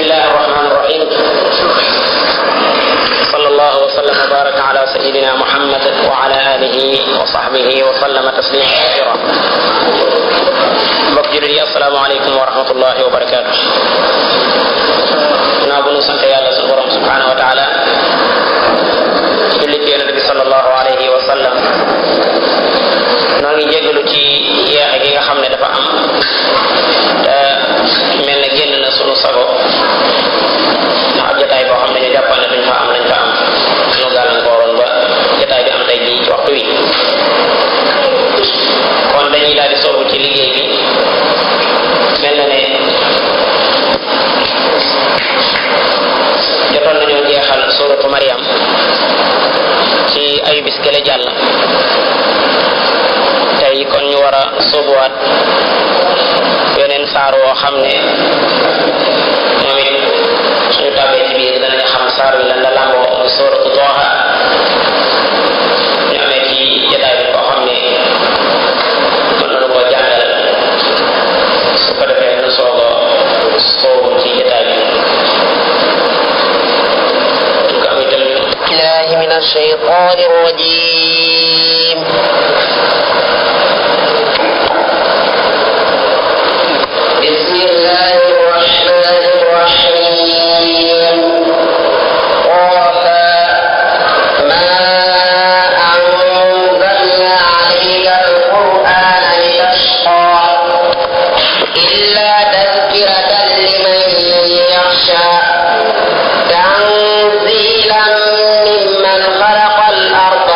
الله الرحمن الرحيم صلى الله وسلم وبارك على سيدنا محمد وعلى آله وصحبه وسلم تسليما كثيرا. mbokk jullit yi assalaamu aleykum wa rahmatullahi wa barakaatu. naa bu nu sant yàlla sunu borom subhanahu wa taala julli ci yonent bi sallallahu alayhi wa sallam. noo ngi jégalu ci yeexe gi nga xam ne dafa am te mel ne génn na sunu sago ndax ab jotaay boo xam ne ñu jàppal ne duñ fa am lañ fa am nu gàllankooroon ba jotaay bi am tey jii ci waxtu wi. kon dañuy daal di soobu ci liggéey bi. mel na ne jotoon nañoo jeexal suuratu Maryam ci ayu bis gële jàll. tey kon ñu war a sóobuwaat yeneen saar woo xam ne moom it suñu tàbbee ci biir danañ xam saar wi lan la làmboo muy suuratu Taaha. ñu amee ci jotaay bi koo xam ne mën nañu koo jàngal su ko defee ñu soog a sóobu ci jotaay bi. الله من الشيطان الرجيم. بسم الله الرحمن الرحيم. ما أنزلنا عليك القرآن لتشقى إلا تذكرة لمن يخشى تنزيلا ممن خلق الأرض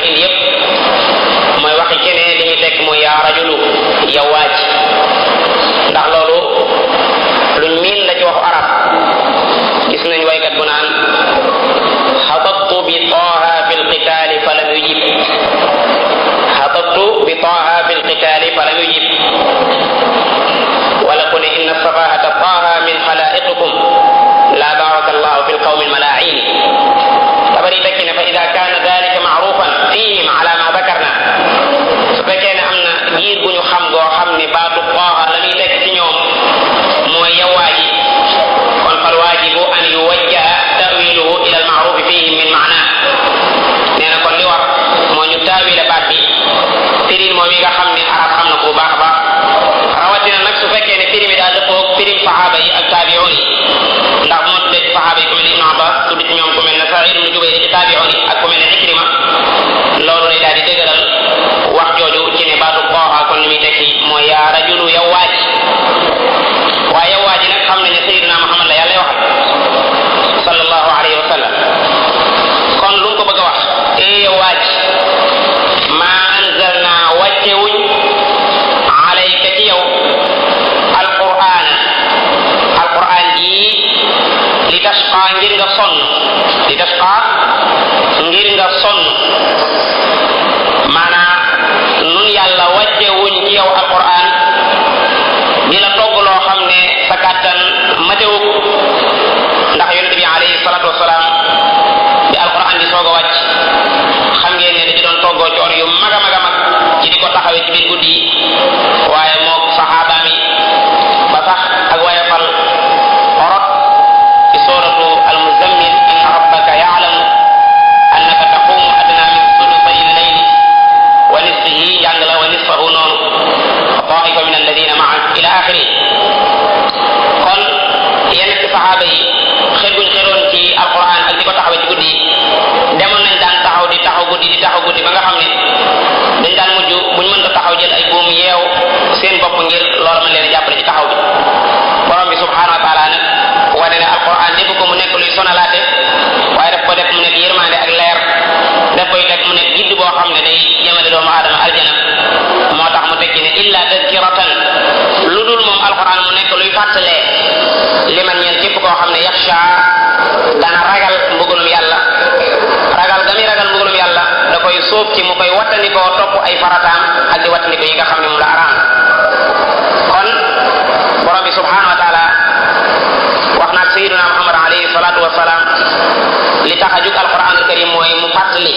indi yépp mooy waxi keneen li ñuy tekk mooy yaa rajulu yow waaj ndax loolu luñ miin la ci waxu arab gis nañ waykat bu naan xatabtu bi taaha fi lqitaali falam yujib xatabtu bi taaha fi lqitaali falam yujib wala ku ne inna safahata taaha min xalaiqikum la baraka allahu fi lqawmi almalaain tabari tekki ne fa ida kaana dalika maarufan fihim ala ma dakarna su fekkee ne am na giir gu ñu xam goo xam ne baatu taaha la muy tekk ci ñoom mooy yow waaji kon fal waajibu an yuwajjaha tawiluhu ila almaaruf fihim min maana nee na kon li war moo ñu taawile baat bi firin moom yi nga xam ne arab xam na ko bu baax a baax rawatina nag su fekkee ne firim yi daa dëppoog firim saxaaba yi ak taabiyoon yi ndax moo tuddee ci saxaaba yi ku mel ne Ibnu Abbas tudd ci ñoom ku mel ne Saïd ibnu Jubayr ci taabiyoon yi ak ku mel ne Ikrima loolu lay daal di dëgëral wax jooju ci ne baatu taaha kon li muy tekki mooy yaa rajulu yow waaj waaye yow waaj nag xam nañu Sayyidina Muhammad la yàlla waxal sallallahu alayhi wa sallam kon lu mu ko bëgg a wax yow waaj maa anzalna wàccewuñ alayka ci yow alquran ji li tashqa ngir nga sonn li tashqa ngir nga sonn maanaam nun yàlla wàccewuñ ci yow alquran di la togg loo xam ne sa kàttan matewu ndax yonent bi alayhi salatu wasalaam di alquran di soog a wàcc xam ngeen ne da ci doon toggoo coor yu mag a mag a mag ci di ko taxawee ci biir guddi yi waaye mook saxaabaam yi ba sax ak waaye fal orot ci suratu almuzammil inna rabbaka yaalamu annaka taqumu adna min sulusay llayli wa nisfihi jàng la wa nisfahu noonu taifa min alladina maak ila axiri kon yenn ci saxaaba yi xër guñ xëroon ci alquran ak di ko taxawee ci guddi yi demoon nañ daan taxaw di taxaw guddi ba nga xam ne dañ daan mujj buñ mënta taxaw jël ay buum yeew seen bopp ngir loolu mën leen jàppale ci taxaw bi borom bi subhanahu wa taala nag wane ne alquran def ko mu nekk luy sonalaate waaye daf ko def mu nekk yërmande ak leer daf koy teg mu nekk gidd boo xam ne day jëmale doomu aadama aljana moo tax mu tekki ne illa tadkiratan lu dul moom alquran mu nekk luy fàttalee liman ñeel képp koo xam ne yaxsha dana ragal mbugalum yàlla ragal ga muy ragal mbugalum yàlla da koy sóob ci mu koy wattandikoo topp ay farataam ak di wattandiko yi nga xam ne moom la araam kon borom bi subhanahu wa taala wax naag sayyiduna Muhammad alayhi salatu wasalaam li tax a jug alquran al karim mooy mu fàttali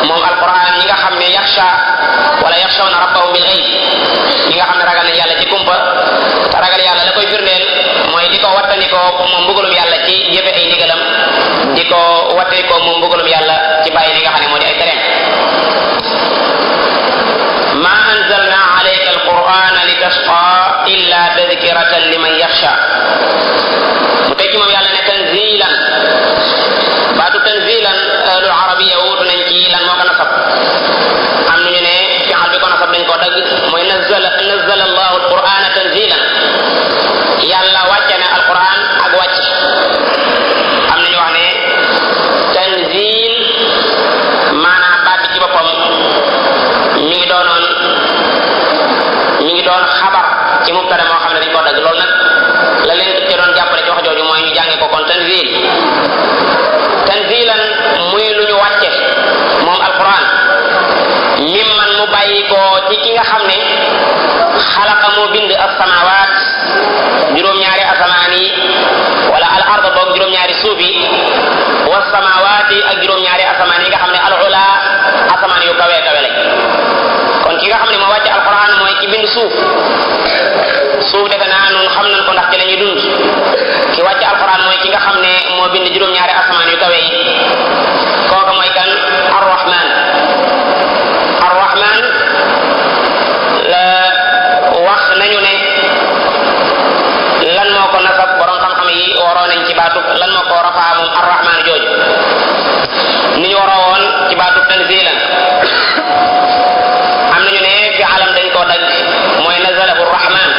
moom alquran ñi nga xam ne yaxsha wala yaxshawna rabbahum bil ghaib ñi nga xam ne ragal nañ yàlla ci kumpa te ragal yàlla la koy firndeel mooy di ko wattandikoo moom mbugalum yàlla ci jëfe ay ndigalam di ko wattandikoo moom mbugalum yàlla ci bàyyi li nga xam ne moo di ay tereem ma anzalna alayka alqur'ana litashqa illa tadhkiratan liman yaxsha mu tekki moom yàlla ne tanzilan baatu tanzilan ahlu arabiya wuutu nañ ci lan moo ko nasab am nañu ne fi'al bi ko nasab dañ koo dagg mooy nazzala allahu alqur'ana tanzilan yàlla wàcce na alquran ak wàcc am nañu wax ne tanzil maanaam baat bi ci boppam mi ngi doon xabar ci mubtada moo xam ne dañ koo dagg loolu nag la leen ci doon jàppale ci wax jooju mooy ñu jànge ko kon tanzilan muy lu ñu wàcce moom alquran mimman mu bàyyi ko ci ki nga xam ne xalaqa moo bind as-samaawaat juróom-ñaari asamaan yi wala al arda boog juróom-ñaari suuf yi wa samaawaati ak juróom-ñaari asamaan yi nga xam ne al ula asamaan yu kawe kawe lañ kon ki nga xam ne moo wàcce alquran mooy ki bind suuf defe naa nun xam nañ ko ndax ci la ñuy dund ki wàcce alquran mooy ki nga xam ne moo bind juróom-ñaari asamaan yu kawe yi kooka mooy kan arrahman la wax nañu ne lan moo ko nasab borom xam-xam yi waroo nañ ci baatu lan moo ko rafaa moom arrahman jooju ni ñu waroo woon ci baatu tanzilan am nañu ne fi alam dañ koo dagg mooy nazalahu rahman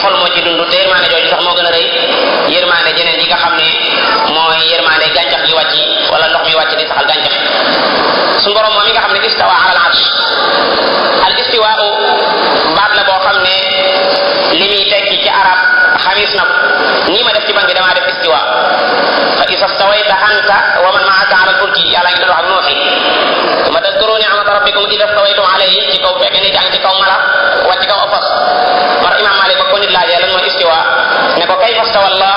xol moo ci dund te yërmaane jooju sax moo gën a rëy yërmaane jeneen yi nga xam ne mooy yërmaane gàncax gi wàcc wala ndox mi wàcc di saxal gàncax suñu borom moom mi nga xam ne istawa ala al arsh al istiwa baat la boo xam ne li muy tekki ci arab xamis na ko nii ma def ci bank bi damaa def istiwa fa isa stawayta anta wa man maaka ala al fulki yàlla ngi doon wax ak nooxi ma tadkuru ni'mata rabbikum ida stawaytum alayhi ci kaw fekk ni jàng ci kaw mala wa ci kaw fas mar imam Malik ba ko nit laajee lan mooy istiwa ne ko kayfa stawa Allah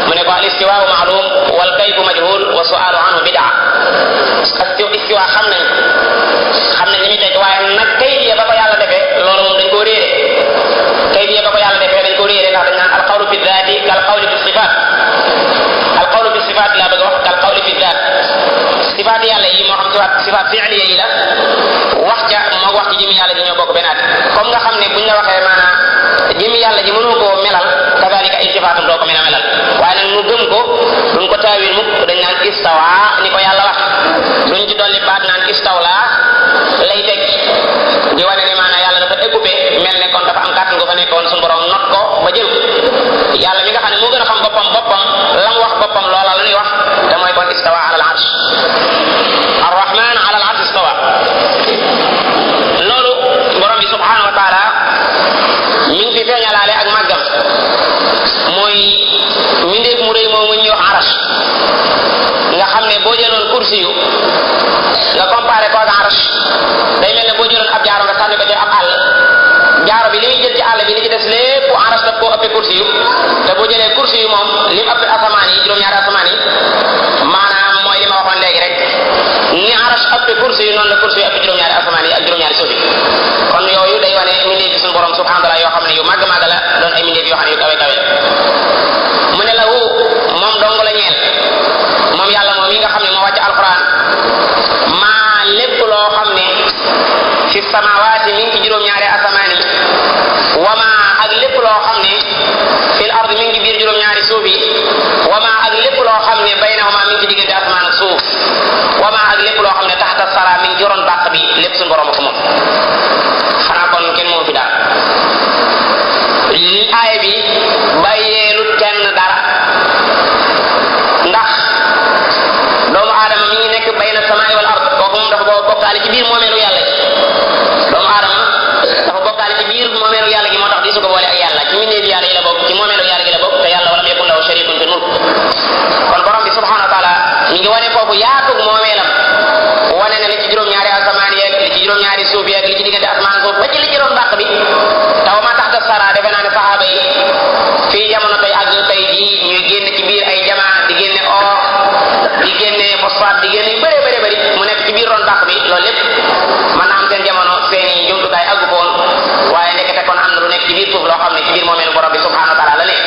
mu ne ko al istiwa ma'lum wal kayfu majhul wa su'alu anhu bid'a istiwa xam nañ li muy tekki waaye nag kayfiya ba ko yàlla defee loolu moom dañ koo réere kayfiya ba ko yàlla defee dañ koo réere ndax dañ naan al qawlu fi dhaati kal qawli fi sifat al qawlu fi sifat laa bëgg a wax kal qawli fi dhaat sifaat yàlla yi moo xam sifaat fi'liya yi la wax ja moo wax ci jëmi yàlla ji ñoo bokk benn at comme nga xam ne buñ la waxee maanaam jëmi yàlla ji mënoo koo melal kadalika ay sifaatam doo ko mën a melal waaye nag mu gëm ko duñ ko taawil mukk dañ naan istawa ni ko yàlla wax duñ ci dolli baat naan istawla lay teg di wane ne maanaam yàlla dafa écoupé mel ne kon dafa am kàttan gu fa nekkoon suñu borom not ko ba jël yàlla mi nga xam ne moo gën a xam boppam lam wax boppam loola lu ñuy wax te mooy kon istawa ala al arsh arrahman ala al arsh istawa loolu borom bi subhanahu wa taala mi ngi fi feeñalaale ak màggam mooy mindeef mu rëy moom mu ñuy wax arash nga xam ne boo jëloon kursi yu nga comparé ko ak arash day mel ne boo jëloon ab jaaro nga sànni ko ci ab àll jaaro bi li muy jël ci àll bi li ci des lépp arash daf koo ëppee kursi yu te boo jëlee kursi yu moom li mu ëppee asamaan yi juróom-ñaari asamaan yi maanaam mooy li ma waxoon léegi rek ni arash ëppee kursi yu noonu la kursi yu ëppee juróom-ñaari asamaan yi ak juróom-ñaari suuf yi kon yooyu day wane mindeef bi suñu borom subhanahu wa taala yoo xam ne yu màgg la doon ay mindeef yoo xam ne yu kawe mu ne lahu moom dong la ñeel moom yàlla moom yi nga xam ne moo wàcc alquran maa lépp loo xam ne fi samawaati mi ngi ci juróom-ñaari asamaan yi wama ak lépp loo xam ne fil ard mi ngi biir juróom-ñaari suuf yi wama ak lépp loo xam ne baynahuma mi ngi ci diggante asamaan ak suuf wama ak lépp loo xam ne taxta sara mi ngi ci ron bàq bi lépp suñu borom ko moom xanaa kon kenn moo fi dara li aaya bi bàyyeelut kenn dara ndax doomu aadama mi ngi nekk bayna samaai wal ard kooku moom dafa bokkaale ci biir moomeelu yàlla gi doomu aadama dafa bokkaale ci biir moomeelu yàlla gi moo tax di su ko boole ak yàlla ci mbindeefi yàlla yi la bokk ci moomeelu yàlla gi la bokk te yàlla walam yakun lahu sharikun fil mulk kon borom bi subhanahu wa taala mi ngi wane foofu yaatug moomeelam wane na li ci juróom-ñaari asamaan yeeg li ci juróom-ñaari suuf yeeg li ci diggante asamaan suuf ba ci li ci doon bàq bi taw ma tax sara defe naa ne saxaaba yi fii jamono tey ak tey jii ñuy génn ci biir ay jamaa di génne or di génne phosphate di génne yu bëree bëri mu nekk ci biir ron bàq bi loolu lépp mën naa am seen jamono seen i jumtukaay àggu foon waaye nekkate kon am na lu nekk ci biir suuf loo xam ne ci biir moomeelu borom bi subhanahu wa taala la nekk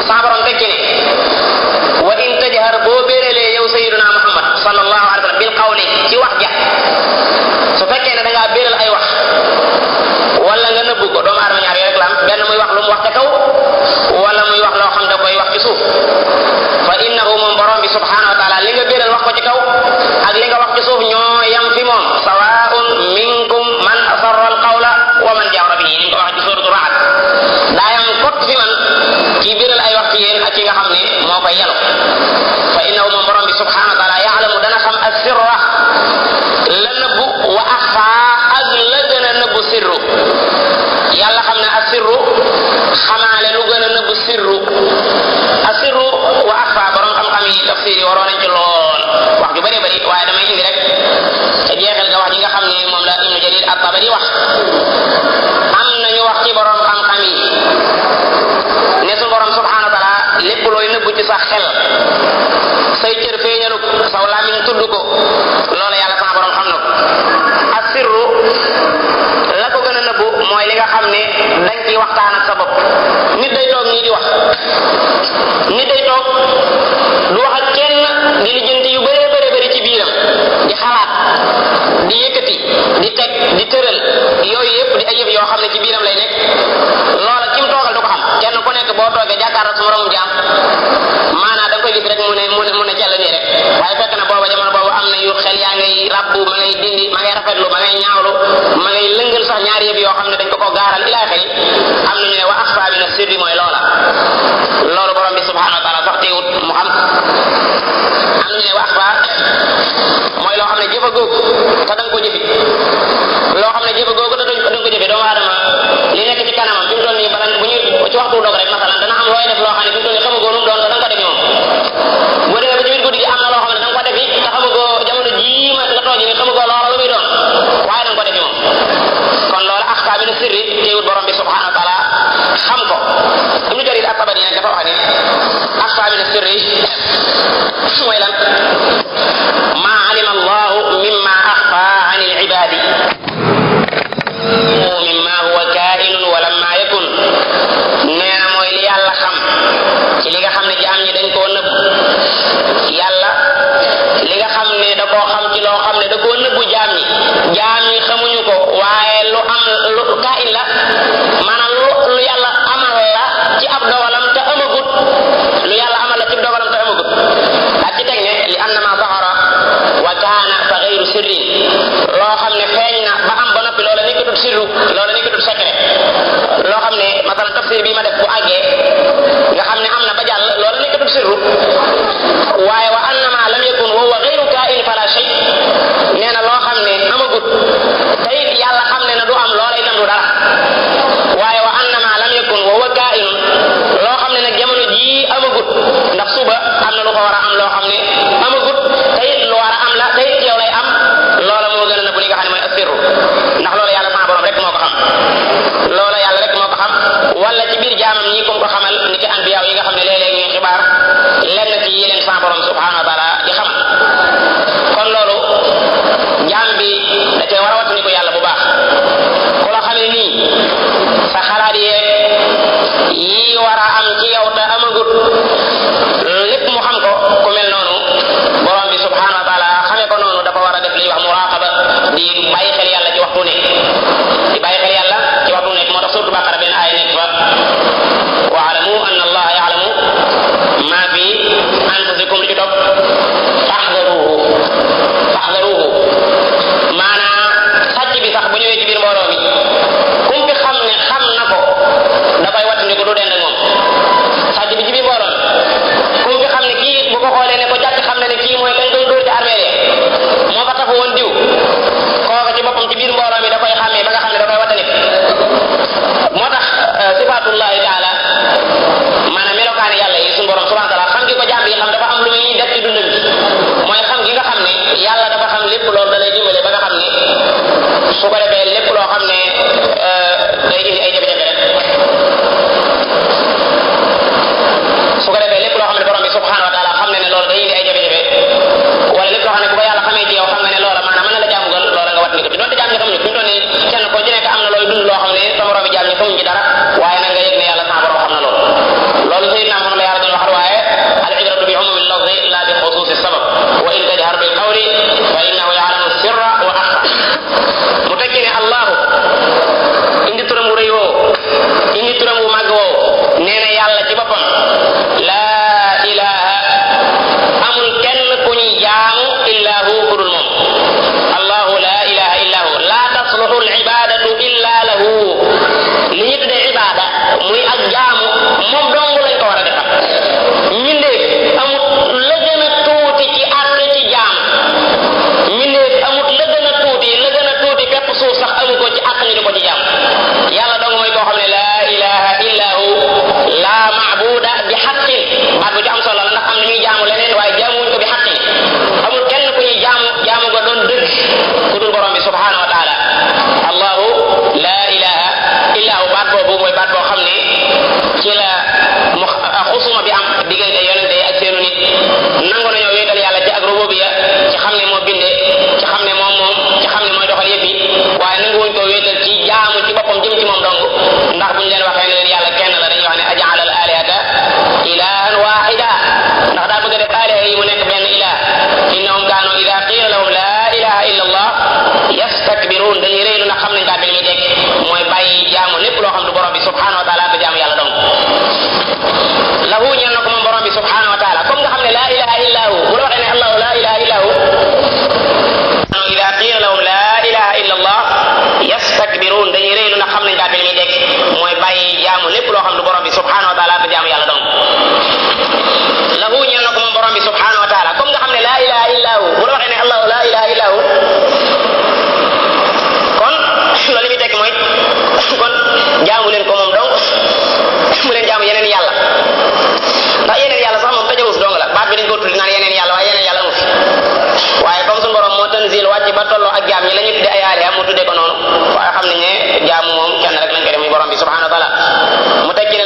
sa borom tekki ne wa in tajhar boo béeralee yow sayyiduna Muhammad sallallahu alayhi wa sallam bil qawli ci wax ja su fekkee ne da ngaa béeral ay wax wala nga nëbbu ko doomu aadama ñaar yooyu rek la am benn muy wax lu mu wax ca kaw wala muy wax loo xam da koy wax ci suuf fa innahu moom borom bi subhanahu wa taala li nga béeral wax ko ci kaw ak li nga wax ci suuf ñoo yam fi moom sawaa'un minkum man asarra al qawla wa man jahara bihi ni ko wax ci suratu Ra'd daa yam kot fi man ci béeral ay wax ci yéen ak ki nga xam ne moo koy yelu fa innahu moom borom bi subhanahu wa taala ya'lamu dana xam as-sirra la nëbbu wa axfa ak la gën a nëbbu sirru yàlla xam ne asirru xam ko. Ibnu Jarir at-Tabari nag dafa wax ne axfa min as-sirri mooy lan ma alima allahu mimma axfa an al-ibadi mimma huwa kainun wa lamma yakun. nee na mooy li yàlla xam ci li nga xam ne jaam ñi dañ koo nëbb. yàlla li nga xam ne da koo xam ci loo xam ne da koo nëbbu jaam ñi xamuñu ko, waaye lu am lu kain la, maanaam lu yàlla amal la ci ab dogalam te amagut, lu yàlla amal la ci dogalam te amagut. ak ci teg ne li annama zahara wa kaana fa ghayru sirrin, loo xam ne feeñ na ba am ba noppi loola nekkatul sirru, loola nekkatul secret. loo xam ne masalan tafsir bi ma def bu àggee nga xam ne am na ba jàll, loola nekkatul sirru. waaye wa annama lam yakun wa huwa ghayru kain fala shay, nee na loo xam ne amagut te it yàlla xam ne na du am, loola itam du dara. waaye wa annama lam yakun wa huwa kain, loo xam ne nag jamono jii amagut, ndax suba am na lu ko war a am loo xam ne amagut te it lu war a am la te it yow lay am, loola moo gën a nëbbu li nga xam ne mooy asirru, ndax loola yàlla sama borom rek moo ko xam. loola yàlla rek moo ko xam, wala ci biir jaamam ñi ko xamal ni ki anbiyaaw yi nga xam ne léeg-léeg ñuy xibaar lenn ci yi leen sama borom subhanahu wa taala di xam. kon loolu jaam bi da cee war a wattandi ko yàlla bu baax. ku la xamee nii sa xalaat yeeg yi war a am ci yow te amagut lépp mu xam ko, ku mel noonu borom bi subhanahu wa taala xamee ko noonu dafa war a def li ñuy wax muraqaba, di bàyyi xel yàlla ci waxtu nekk, di bàyyi xel yàlla ci waxtu nekk. moo tax surtout Baqara benn aaya nekk fa wa alamu anna allaha ya'lamu ma fi anfusikum li ci topp faxdaruhu. maanaam sàcc bi sax bu ñëwee ci biir mbooloo mi kum fi xam ne xam na ko dafay wattandiku du dend ak moom. sàcc bi ci biir mbooloo mi kum fi xam ne kii bu ko xoolee ne ko jàkk xam ne ne kii mooy kañ doon dóor ci armeel moo fa tafu woon diw, kooka ci boppam ci biir mbooloo mi da koy xàmmee ba nga xam ne da koy wattandiku. moo tax sifatullahi taala maanaam melokaani yàlla yi suñu borom subhanahu wa taala xam gi ko jaam bi xam dafa am lu muy def ci dundam bi, mooy xam gi nga xam ne yàlla dafa xam lépp. loolu da lay dimbale ba nga xam ne su ko defee lépp loo xam ne day indi ay jafe-jafe rek, su ko defee lépp loo xam ne borom bi subhanahu wa taala xam ne loolu day indi ay jafe-jafe, wala lépp loo xam ne bu ko yàlla xamee ci yow xam nga ne loola maanaam mën na la jaamugal, loola nga wat ni ko ci doonte jaam ñi xamuñu fi mu toll nii kenn ko ci nekk am na looy dund loo xam ne sa moromi jaam ñi xamuñ ci dara, waaye nag nga yëg ne yàlla sama borom xam na loolu. loolu Seydina Muhammad la yàlla doon waxal, waaye al ibratu bi umumi lafzi la bi xususi sabab wa in tajhar bil qawli fa innahu ya'lamu sirra wa akhfa. mu tekki ne allahu indi turam wu rëy woo, indi turam wu màgg woo, nee na yàlla ci boppam laa ilaha, amul kenn ku ñuy jaamu illa hu ku dul moom. allahu laa ilaha illa hu la tasluhu al ibadatu illa lahu. li ñu tuddee ibada muy ak jaamu moom dong lañ ko war a defal. mbindeef amut la gën a tuuti ci àq ci jaam, mbindeef amut la gën a tuuti pepp suuf sax amu ko ci àq ñu di ko ci jaam. yàlla dong mooy koo xam ne laa ilaha illa hu la maabuda bi xaqin. baat bu ci am solo la, ndax am na ñuy jaamu leneen waaye jaamuwuñ ko bi xaqin. amul kenn ku ñuy jaamu ga doon dëgg ku dul borom bi subhanahu wa taala. allahu la ilaha illa hu, baat boobu mooy baat boo xam ne ci la xusuma bi am diggante yonente yi ak seenu nit. nangu nañoo wéetal yàlla ci ak rububiyya, ci xam ne moo bindee, ci xam ne moom ci xam ne mooy doxal yëpp yi, waaye nanguwuñ ko wéetal ci jaamu ci boppam jëm ci moom dong. ndax buñ leen waxee ne leen yàlla kenn la dañuy wax ne aj'ala al alihata ilahan wahida, ndax daa bëgg a def aliha yi mu nekk benn ilah. innahum kaanu ida qila lahum la ilaha illa allah yastakbirun, dañuy réylu ndax xam nañ baat bi li muy teg mooy bàyyi jaamu lépp loo xam du borom bi subhanahu wa taala te jaamu yàlla dong. lahu ñeel na ko moom borom bi subhanahu wa taala, comme nga xam ne la ilaha illa hu, bu la waxee ne allahu la ilaha illa hu, ida qila lahum la ilaha illa allah yastakbirun, dañuy réylu ndax xam nañ baat bi li muy teg mooy bàyyi jaamu lépp loo xam du borom bi subhanahu wa taala te jaamu yàlla dong. lahu ñeel na ko moom borom bi subhanahu wa taala, comme nga xam ne la ilaha illa hu, bu la waxee ne allahu la ilaha illa hu, kon loolu li muy tekki mooy kon jaamu leen ko moom dong, mu leen jaamu yeneen yàlla, ndax yeneen yàlla sax moom tajawus dong la. baat bi dañ ko tuddi naan yeneen yàlla, waaye yeneen yàlla amu fi. waaye comme suñu borom moo tanzil wàcc ba tolloo ak jaam ñi la ñu tuddee ay aliha mu tuddee ko noonu, waaye xam nañ ne jaamu moom kenn rek lañ ko def muy borom bi subhanahu wa taala. mu tekki ne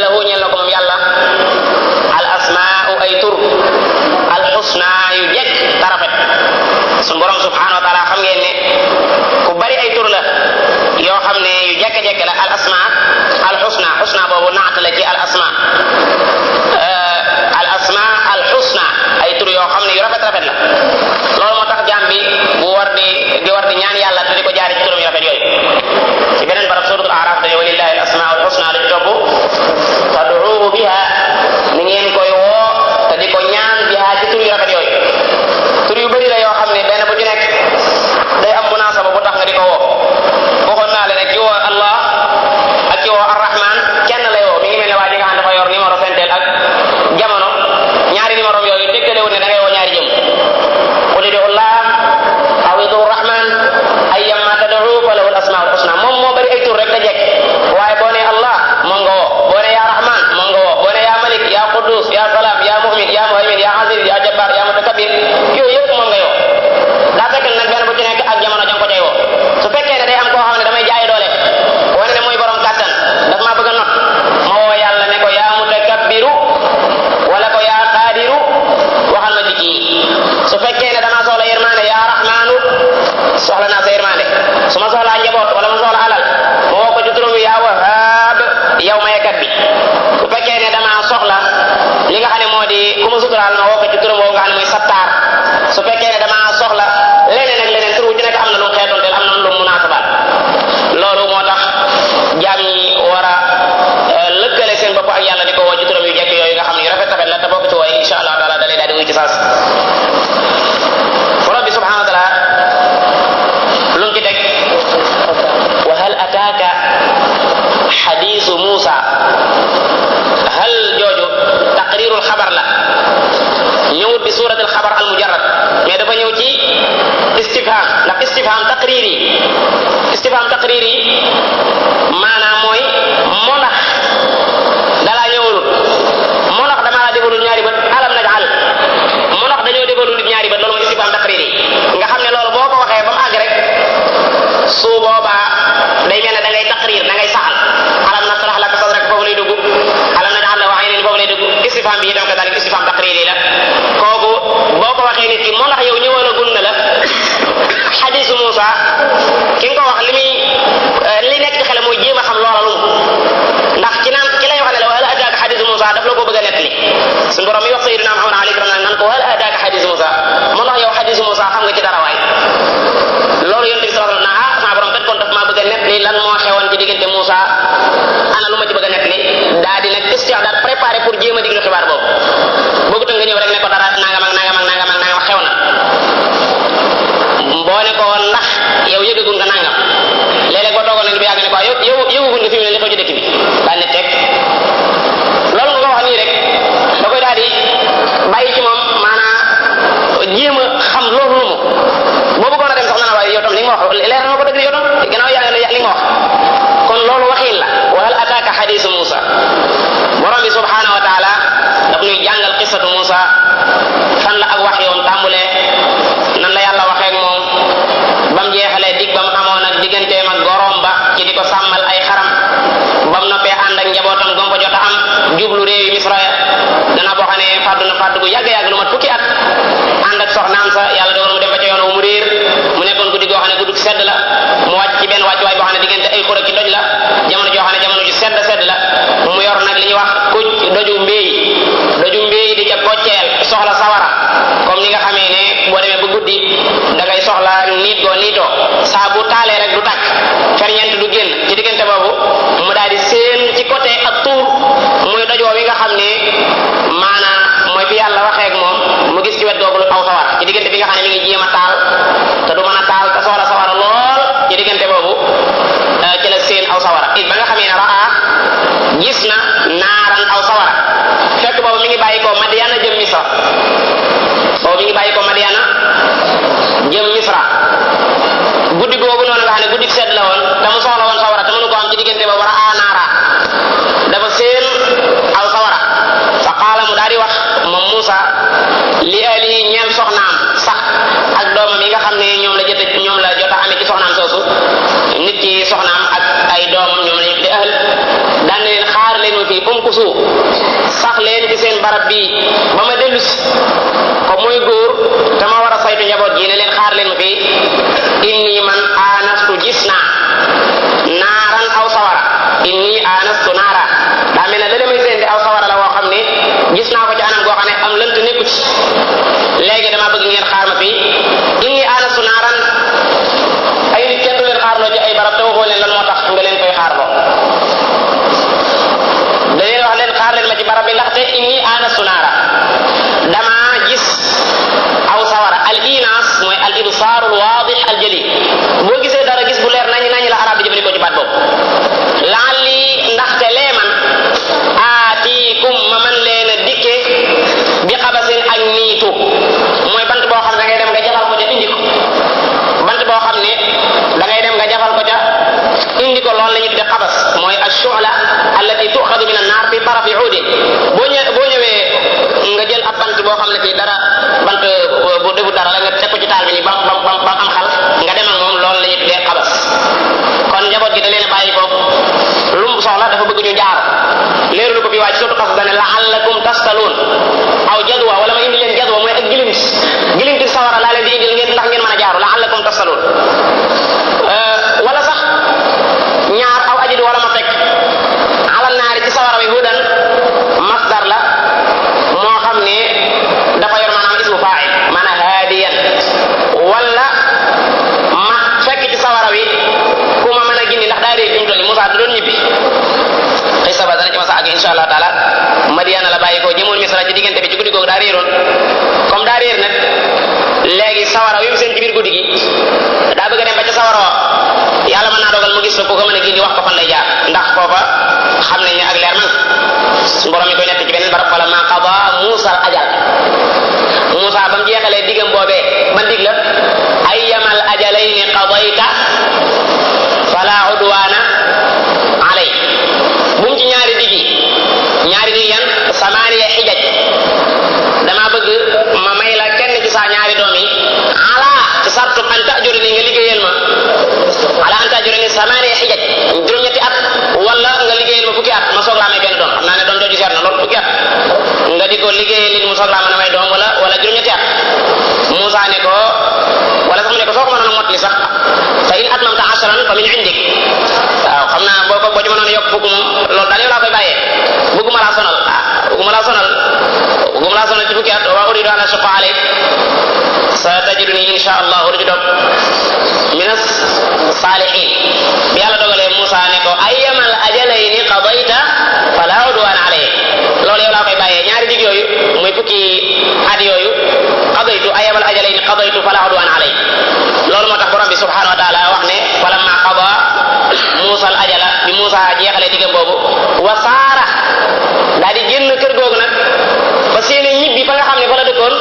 moo di ku ma suturaal ma woo ko ci turam woowu nga xam ne muy sattaar su fekkee ne damaa soxla leneen ak leneen tur wu ci nekk am na lu mu xeetoonteel am na lu mu munaasabaat loolu moo tax jaam ñi war a lëkkale seen bopp ak yàlla di ko woo ci turam yu jekk yooyu nga xam ne yu rafet la te bokk ci wooye insha allah taala da lay daal di wuy ci saas borom bi subhanahu wa taala lu mu ci teg wa hal ataaka xadiisu Muusa hal jooju taqrirul xabar la ñëwut bi suuratul xabar al mujarrad mais dafa ñëw ci istifham ndax istifham taqrir yi maanaam mooy moo ndax dalaa ñëwul moo ndax damaa la defalul ñaari bët alam najal moo ndax dañoo defalul nit ñaari bët loolu mooy istifham taqrir yi nga xam ne loolu boo ko waxee ba mu àgg rek su boobaa day mel ne da ngay taqrir da ngay saxal alam nasrah laka sadrak foofu lay dugg alam najal lahu aynayn foofu lay dugg istifham bi itam kadalik istifham taqrir yi la kooku boo ko waxee nit ki moo ndax yow ñëwalagul na la xadisu Muusa ki nga ko wax li nekk ci xel mooy jéem a xam loola lu mu ndax ci naan ki lay wax ne la hal ataaka xadisu Muusa daf la ko bëgg a nettali suñu borom mi wax sayyidina Muhammad alayhi salaam naan ko hal ataaka xadisu Muusa moo ndax yow xadisu Muusa xam nga ci dara waay loolu yonent bi sallallahu alayhi wa sallam sama borom kat kon daf maa bëgg a nettali lan moo xewoon ci diggante Muusa ana lu ma ci bëgg a nettali daa di nag istihdaar préparé pour jéem a diglu xibaar boobu bëggu nga ñëw rek ne ko dara nangam ak nangam ak nangam ak nangam xew na boo ne ko woon ndax yow yëgagul nga nangam léeg-léeg boo toogoon nañ bu yàgg ne ko yow yëgagul nga fi mu ne li xew ci dëkk bi daal ne teg loolu nga ko wax nii rek da koy daal di bàyyi ci moom maanaam jéem a xam loolu lu mu boo bëggoon a dem sax na waaye yow tam li nga ma wax leer na ko dëgg yow tam gannaaw yaa li nga wax kon loolu waxin la wa hal ataaka xadiisu Muusa borom bi subhanahu wa taala daf ñuy jàngal qissatu Muusa fan la ak wax yoon tàmbulee nan la yàlla waxee ak moom bam jeexalee dig bam amoon ak digganteem ak gorom ba ci di ko sàmmal ay xaram bam noppee ànd ak njabootam gom ko jot a am jublu réewi Misra gannaaw boo xam ne fàddu na fàddu gu yàgg lu mat fukki at ànd ak soxnaam sa yàlla dogal mu dem ba ca yoon wu mu réer mu nekkoon guddi goo xam ne guddi sedd la mu wàcc ci benn wàccuwaay boo xam ne diggante ay xur ak ci doj la jamono joo xam ne jamono ju sedd la mu yor nag li ñuy wax kuj doju mbéy di ca bocceel soxla sawara comme ni nga xamee ne boo demee ba guddi da ngay soxla niit goo niitoo saa bu taalee rek du tàkk ferñeent du génn ci diggante boobu mu daal di seen ci côté ak tuur muy dojoo wi nga xam ne maanaam mooy fi yàlla waxee ak moom mu gis ci wet googu aw sawara ci diggante bi nga xam ne mi ngi jéem a taal te du mën a taal te soxla sawara lool ci diggante boobu ci la seen aw sawara it ba nga xamee ne raa gis na naaran aw sawara fekk boobu mi ngi bàyyi ko Madiana jëm Misra jëm Misra guddi googu noonu nga xam ne guddi sedd la woon te mu soxla woon sawara te mënu ko am ci diggante boobu raa naara dafa seen aw sawara fa qaala mu daal di wax moom Muusa li ahlihi ñeel soxnaam sax ak doomam yi nga xam ne ñoom la jot a amee ci soxnaam soosu nit ki soxnaam ak ay doomam ñoom la ñu di ahl daan na leen xaar leen ma fii umkusu sax leen ci seen barab bii ba ma dellu si ko muy góor te ma war a saytu njaboot ji ne leen xaar leen ma fii inni man aanastu gis naa naaran aw sawara inni aanastu naara daa mel ne da demay seen di aw sawara la woo xam ne gis naa ko ci anam goo xam ne am lënt nekku ci léegi dama bëgg ngeen xaar ma fii inni aanastu naaran ay nit kenn du leen xaarloo ci ay barab te waxoo leen lan moo tax nga leen koy xaarloo da leen wax leen xaar leen ma ci barab bi ndaxte inni aanastu naara dama gis aw sawara al inaas mooy al ibsaarul waadix al jali boo gisee dara gis bu leer nañu la arab bi jëfandikoo ci baat boobu laalli ndaxte lee man aatiikum ma man leen a dikke insha Allah taala Madiana la bàyyi ko jëmoon Misra ci diggante bi ci guddi googu daa réeroon comme daa réer nag léegi sawara wi mu seen ci biir guddi gi daa bëgg a dem ba ca sawara wa yàlla mën naa dogal mu gis fa ku ko mën a gindi wax ko fan lay jaar ndax foofa xam nañ ne ak leer man borom mi koy nekk ci beneen barab fala ma qada Musa al ajal Musa ba mu jeexalee diggam boobee man dig la ayyamal ajalayni qadayta fala udwana alay bu mu ci ñaari dig yan samaniya xijaj dama bëgg ma may la kenn ci sa ñaari doom yi ala ci sartu an tajurni nga liggéeyal ma ala an tajurni samaniya xijaj juróom-ñetti at wala nga liggéeyal ma fukki at ma soog laa may benn doom xam naa ne doom jooju seet na loolu fukki at nga di ko liggéeyal li mu soog laa mën a may doom wala juróom-ñetti at Musa ne ko wala sax mu ne ko soo ko mënoon a mottali sax fa in atmamta ashran fa min indik waaw xam naa boo ci mënoon a yokk fukk moom loolu daal yow laa koy bàyyee bëgguma laa sonal ci fukki at wa uridu an ashqa alayk sa tajiduni insha Allah lu ci topp min as-salihin bi yàlla dogalee Musa ne ko ayyamal ajalayni qadayta fala udwana alayk loolu yow laa koy bàyyee ñaari dig yooyu muy fukki at yooyu qadaytu ayyamal ajalayni qadaytu fala udwana alayk loolu moo tax borom bi subhanahu wa ta'ala wax ne falamma qada Musa al ajala bi Musa jeexalee diggam boobu wa saara daa di génn kër googu nag ba seeni ñibbi fa nga xam ne fa la dëkkoon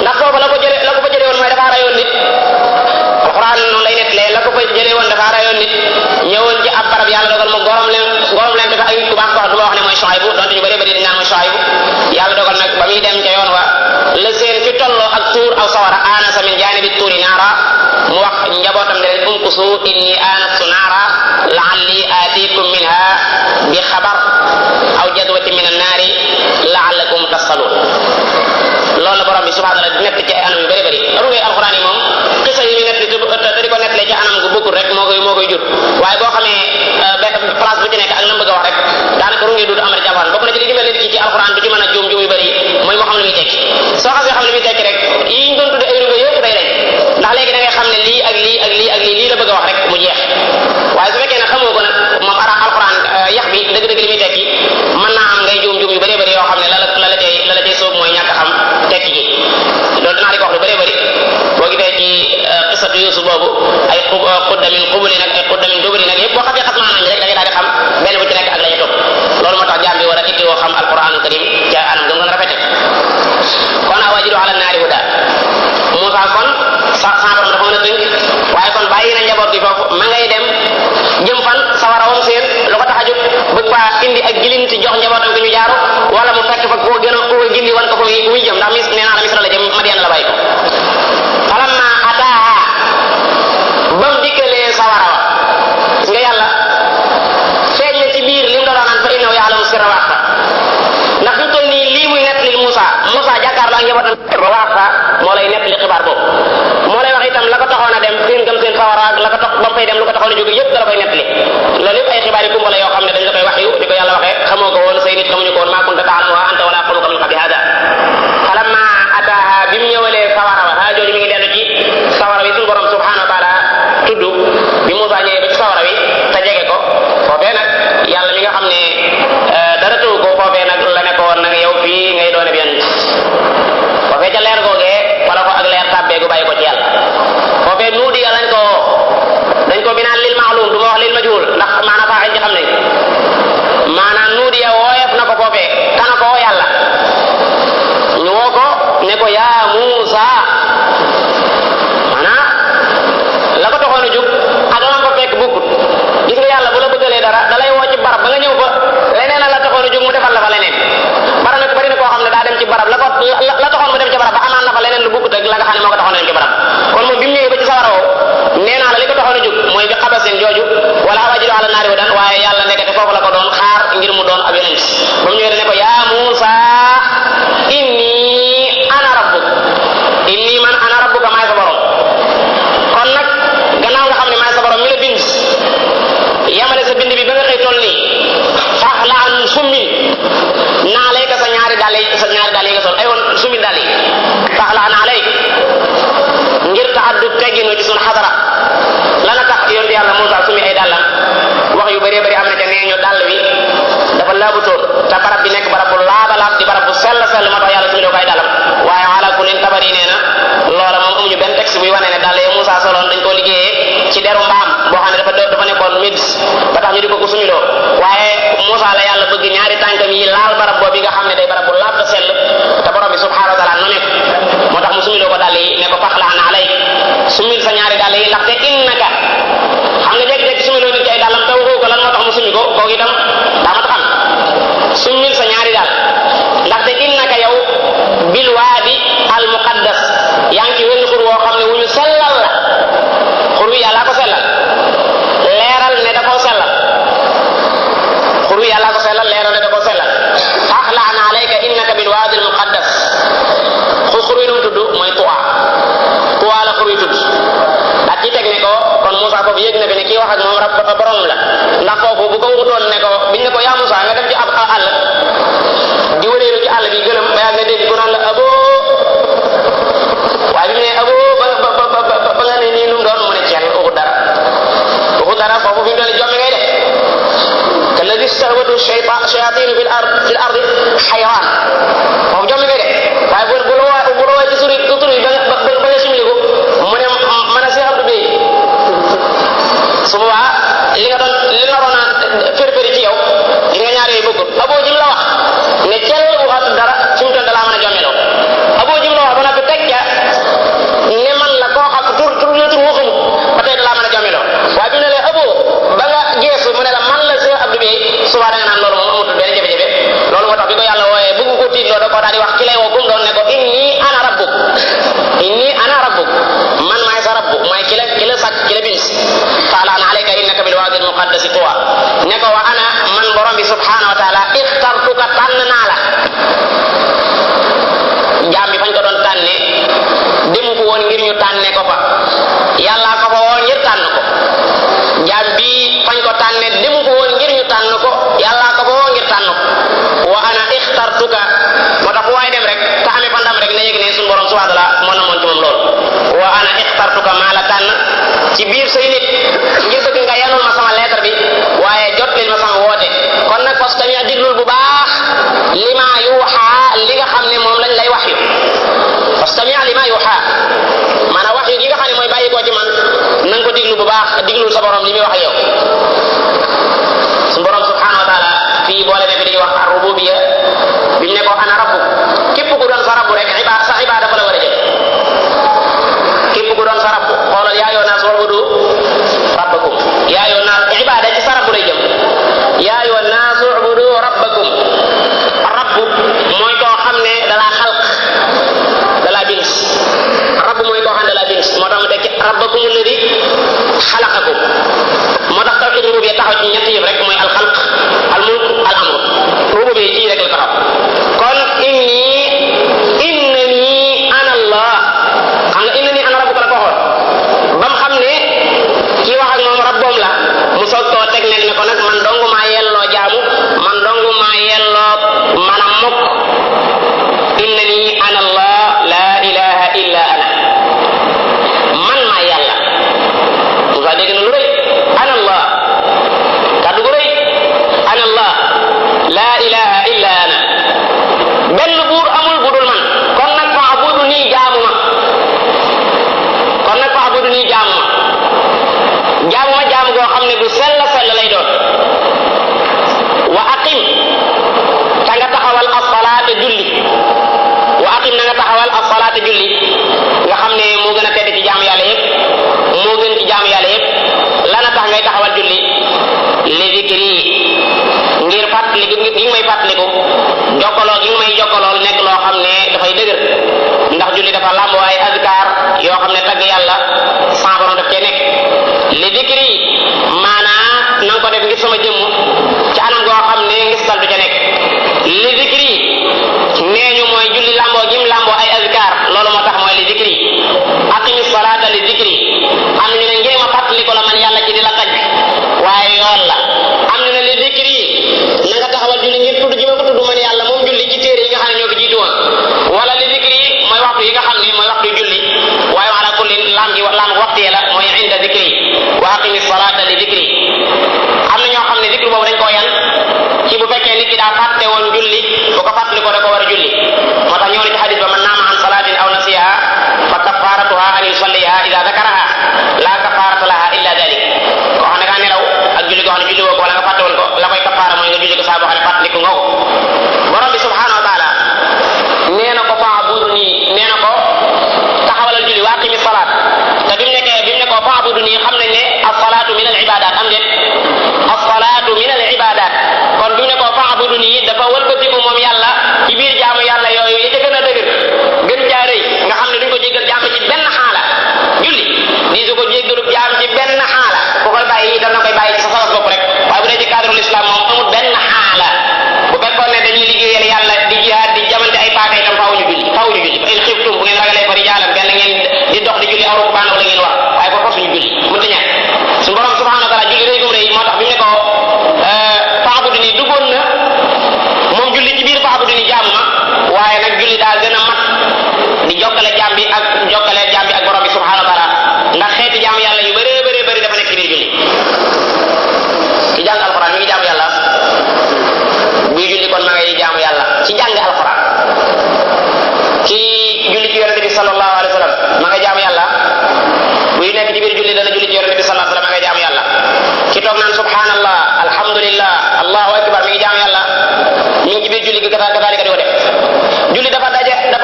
ndax foofu la ko fa jëlee woon mooy dafa rayoon nit alquran noonu lay nettalee la ko fa jëlee woon dafa rayoon nit ñëwoon ci ab barab yàlla dogal mu gorom leen dafa ay nit ku baax ko du ma wax ne mooy Shuaybu donte ñu bëree bëri dañ naan mooy Shuaybu yàlla dogal nag ba muy dem ca yoon wa la seen fi tolloo ak tuur aw sawara anasa min janibi tuuri naara mu wax njabootam ne leen umkusu inni anastu naara la'alli aatikum minha bi xabar aw jadwati min annaari la'allakum tastalun loolu la borom bi subhanahu wa ta'ala di nett ci ay anam yu bëri bëri ruwee alxuraan yi moom xisa yi ñu nett te di ko nettalee ci anam gu bokkul rek moo koy jur waaye boo xamee benn place bu ci nekk ak la mu bëgg a wax rek daanaka ruwee du amati jàppal bokk na ci li dimbali nit ki ci alxuraan du ci mën a juum yu bëri mooy moo xam ne muy tekki soo xasee xam ne muy tekki rek yi ñu doon tudde ay ruwee yëpp day rey ndax léegi da ngay xam ne lii ak lii ak lii ak lii la bëgg a wax rek mu jeex waaye su fekkee ne xamoo ko nag moom alxuraan yax bi dëgg-dëgg li muy tekki mën naa am ngay juum yu bëri bëri yoo xam ne la la cay soob mooy ñàkk a xam tekki gi loolu dinaa di ko wax lu bëree bëri boo gisee ci qissatu Yuusuf boobu ay xudda min qubuli nag ay xudda min duburi nag yëpp boo xasee xas maanaam rek da ngay daal di xam benn bu ci nekk ak la ñu topp loolu moo tax jaam bi war a ittewoo xam alquranul karim ca anam gëm gën a rafete kon awajidu ala naari huda Musa kon sa borom dafa mën a tënk waaye kon bàyyi na njaboot gi foofu ma ngay dem jëm fan sawara wam seen lu ko tax a jóg bëgg faa indi ak gilinti jox njabootam ki ñu jaaru wala mu fekk fa koo gën a ko gindi wan ko fa muy jëm ndax nee naa la Misra la jëm Madiana la bàyyi ko falamma ataaha ba mu dikkalee sawara wa nga yàlla feeñ na ci biir li mu doon naan fa innahu ya'lamu sirra wa akhfa ndax fi mu toll nii lii muy nettali Musa jàkkaarloo ak njabootam wa akhfa moo lay nettali xibaar boobu moo lay wax itam la ko taxoon a dem seen gëm seen sawara ak la ko tax ba mu fay dem lu ko taxoon a jóge yëpp da la koy nettali loolu yëpp ay xibaar yu kumba la yoo xam ne dañ la koy wax yu di ko yàlla waxee xamoo ko woon say nit xamuñu ko woon maa kunta ta'lamuha anta wala qawmuka min qabli hada falamma ataaha bi mu ñëwalee sawara wa haa jooju mi ngi dellu ci sawara wi suñu borom subhanahu wa ta'ala tudd bi Musa ñëwee ba ci sawara wi te jege ko foofee nag yàlla mi nga xam ne dara tëw ko foofee nag la ne ko woon nag yow fii ngay doone bi yonent foofee ca leer googee wala ko ak leer tàbbee gu bàyyi ko ci yàlla foofee nuudi dañ ko binaan lil ma'lum du ma wax lil majhul ndax maanaam faa ci xam nañ maanaam nuudi ya wooyef na ko foofee kana ko yàlla ñu woo ko ne ko yaa Musa maanaam la ko taxoon a jóg ak la fa fekk bukkut gis nga yàlla bu la bëggalee dara da lay woo ci barab ba nga ñëw fa leneen la taxoon a jóg mu defal la fa leneen bari na koo xam ne daa dem ci barab la taxoon mu dem ci barab ba amaan na fa leneen lu bukkut ak la nga xam ne moo ko taxoon a dem ci barab kon moom bi mu ñëwee ba ci sawara woo nee naa la li ko taxoon a jóg mooy bi xabasin jooju wala awajidu ala naari hudan waaye yàlla nekkate foofu la ko doon xaar ngir mu doon ab yonent ba mu ñëwee ne ko yaa Musa inni man ana rabbuka maay sa borom kon nag gannaaw nga xam ne maay sa borom mi la bind yamale sa bind bi ba nga xëy toll nii faxlaan summi naa lay ka sa ñaari dàll yi nga sol ay woon summi dàll yi faxlaan alay laabutoon te barab bi nekk barab bu laaba laab di barab bu sell sell moo tax yàlla summi loo koy dalam waaye ala kulin tabari nee na loola moom amuñu benn texte buy wane ne daal ya Moussa soloon dañ koo liggéeyee ci deru mbaam boo xam ne dafa nekkoon mids ba tax ñu di ko sumiloo waaye Moussa la yàlla bëgg ñaari tànkam yi laal barab boobu nga xam ne day barab bu laab te sell te borom bi subhanahu wa taala no nekk moo tax mu sumiloo ko dàll yi ne ko faxlaan alay sumil sa ñaari dàll yi ndaxte innaka xam nga jékki-jékki sumiloo nit ay dàllam te waxoo ko lan moo tax mu sumi ko kooku itam daa mat xam sumil sa ñaari dàll ndaxte innaka yow bil waadi al muqaddas yaa ngi ci wenn xur woo xam ne wu ñu sellal la xur wi yàlla ko sellal leeral ne da koo sellal xur wi yàlla ko sellal leeral ne da koo sellal faxlaan alayka innaka bil waadi al muqaddas xur wi nu mu tudd mooy Tuwa la xur wi tudd ak ci teg ne ko kon Moussa foofu yëg na fi ne kii wax ak moom rab borom la ndax foofu bu ko wutoon ne ko biñ ne ko yaa Moussa nga dem ci ab àll di wëreelu ci àll bi gëlëm ba yàgg nga dégg ku naan la abo waaye bi mu ne abo ba nga ne nii nu mu doon mu ne ceel waxu dara foofu fi mu doon jommi ngay def kalladi stahwatu shayatin fil ardi xayawaan foofu jommi ngay def waaye bu la waay ci turi ba nga similiku mu ne mën a Cheikh Abdou Bey su boobaa li naroon a férféri ci yow li nga ñaar yooyu bëggul abo jim la wax ne cel waxatu dara fi mu doon dalaa mën a jommeloo abo jim la wax ba noppi teg ca ne man la koo xam tur waxum ba tey dalaa mën a jommeloo waaye bi mu ne lee abo ba nga geesu mu ne la man la Cheikh Abdou Bey subaa da nga naan loolu moom amatul benn jafe-jafe loolu moo tax bi ko yàlla wooyee bëgg ko tiitloo da koo daal di wax ki lay woo kum doon ne ko inni ana rabbuk man maay sa rabbu mooy ki la sàkk ki la bind faalaan alayka innaka bil waadi al muqaddasi tuwa ne ko wa ana man borom bi subhanahu wa taala ixtartuka tànn naa la jaam bi fañ ko doon tànne dem ko woon ngir ñu tànne ko fa yàlla ko fa woo ngir tànn ko jaam bi fañ ko tànne dem ko woon ngir ñu tànn ko yàlla ko fa woo ngir tànn ko wa ana ixtartuka moo tax waaye dem rek te amee fa ndam rek ne yëg ne suñu borom subhanahu wa taala moo na moon ci moom loolu wa ana ixtartuka maa la tànn ci biir say nit ngir bëgg nga yanul ma sama lettre bi waaye jotlil ma sama woote kon nag fas tamit diglul bu baax lima yuuxaa li nga xam ne moom lañ lay wax yu fas tamit lima yuuxaa maanaam wax yu gi nga xam ne mooy bàyyi koo ci man na nga ko diglu bu baax diglul sa borom li muy wax ak yow suñu borom subhanahu wa taala fii boole ne fi dañuy wax ar-rububiyya bi mu ne ko ana rabbu képp ku doon sa rabbu rek sa ibaada fa la war a jël képp ku doon sa rabbu xoolal yaa ayyuhan naas u'budu rabbakum yaa ayyuhan naas ibaada ci sa rabbu lay jëm yaa ayyuhan naas u'budu rabbakum rabbu mooy koo xam ne dalaa xalq dalaa bind rabbu mooy koo xam ne dalaa bind moo tax mu teg ci rabbakum alladi xalaqakum moo tax tawhid rububiyya taxaw ci ñetti yëf rek mooy al xalq al mulk al amr rububiyya ci rek la taxaw kon innani ana allah xam nga innani ana rabbuka la ko waxoon ba mu xam ne kii wax ak moom rabboom la mu soog koo teg nekk ne ko nag man dong maa yelloo jaamu man dong maa yelloo man a mokk innani ana allah la ilaha illa ana man maa yàlla Musaa dégg na lu rëy ana allah kàddu gu rëy ana allah la ilaha illa ana benn buur amul budul man kon nag fa'budu nii jaamu ma jaamu goo xam ne bu sell lay doon wa aqim ta nga taxawal as-salaata julli wa aqim na nga taxawal as-salaata julli nga xam ne moo gën a tedd ci jaamu yàlla yépp moo gën ci jaamu yàlla yépp lana tax ngay taxawal julli li zikri ngir fàttaliku gi may fàttaliku jokkaloo gi may jokkalool nekk loo malaayika di ko def julli dafa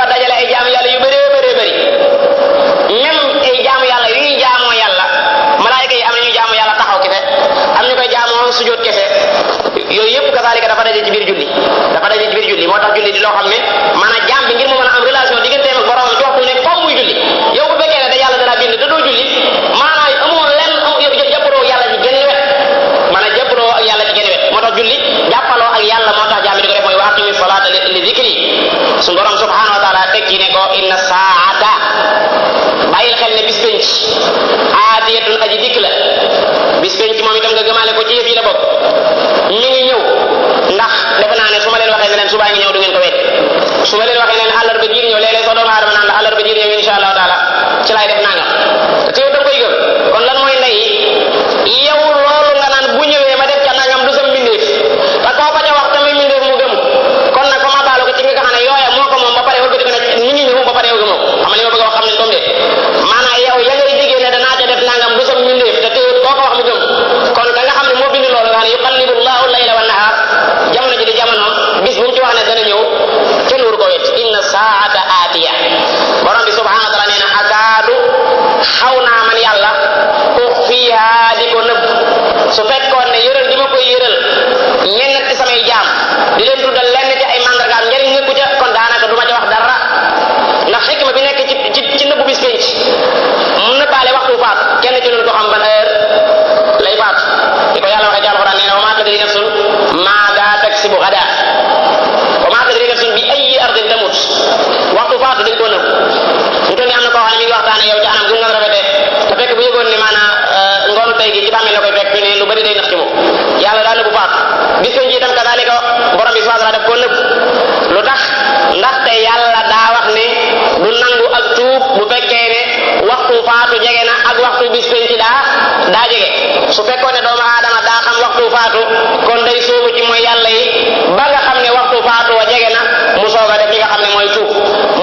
dajale ay jaamu yàlla yu bëree bëri même ay jaamu yàlla yu ñuy jaamoo yàlla malaayika yi am na ñuy jaamu yàlla taxaw kese am ñu koy jaamoo sujjóot kese yooyu yëpp kasaalika dafa daje ci biir julli moo tax julli di loo xam ne maanaam jaam bi ngir mu mën a am relation digganteem ak borom ci waxtu nekk faw muy julli yow bu fekkee ne da yàlla dara bind te doo julli maanaam amoo lenn jàppaloo yàlla ci genn wet maanaam jàppaloo ak yàlla ci genn wet moo tax julli jàppaloo ak yàlla moo tax jaam bi di ko def mooy wa aqimi salaata li zikri su borom subhanahu wa taala tekki ne ko inna saata bàyyil xel ne bis penc aatiyatun aji dikk la bis penc moom itam nga gëmaale ko ci yëf yi la bokk mi ngi ñëw ndax defe naa ne su ma leen waxee ne leen subaa ngi ñëw du ngeen ko wet su ma leen waxee ne àllarba ji ñëw léeg-léeg soo doomu aadama naan la àllarba ji ñëw insha allahu taala ci laay def nangam te yow da nga koy gëm kon lan mooy ndey yow loolu nga naan bu ñëwee ma def ca nangam du sam mbindeef te koo bañ a wax tamit mbindeef mu gëm kon nag fa ma baalu ko ci nga xam ne yooya moo ko moom ba pare wëlbati ko ne mi ngi ñëw ba pare yow gëmoo xam li ma bëgg a wax xam ne comme de maanaam yow ya ngay diggee ne danaa ca def nangam du sam mbindeef te teewut koo ko wax mu gëm kon ka nga xam ne moo bind loolu nga xam ne yuqallibu llahu layla wa nahar jamono ji di jamono bis bu mu ci wax ne dana ñëw kenn wuru ko wet inna saata aatiya borom bi subhanahu wa taala nee na akaadu xaw naa man yàlla uxfiha di ko nëbb su fekkoon ne yëral di ma koy yëral ñenn ci samay jaam di leen tuddal lenn ci ay mandargaam njëriñ nekku ca kon daanaka du ma ca wax dara ndax xikma bi nekk ci nëbbu bis penc mu nëbbaale waxtu faat kenn ci ñun ko xam ban heure lay faat di ko yàlla waxee ci alxuraan nee na wa maa tadri nafsun maada taksibu gada wa maa tadri nafsun bi ayyi ardin tamut waxtu faatu dañ koo nëbb ñu toll ni am na koo xam ne mi ngi waxtaan ak yow ci anam gu nga rafetee te fekk bu yëgoon ni maanaam ngoonu tey gi ci bàmmeel la koy fekk fi ne lu bari day nax ci moom yàlla daa nëbbu faatu bis ko itam kadaalika borom bi subhanahu wa taala daf koo nëbb lu tax ndaxte yàlla daa wax ne du nangu ak tuub bu fekkee ne waxtu faatu jege na ak waxtu bis penc daa jege su fekkoon ne doomu aadama daa xam waxtu faatu kon day sóobu ci mooy yàlla yi ba nga xam ne waxtu faatu wa jege na mu soog a def li nga xam ne mooy tuub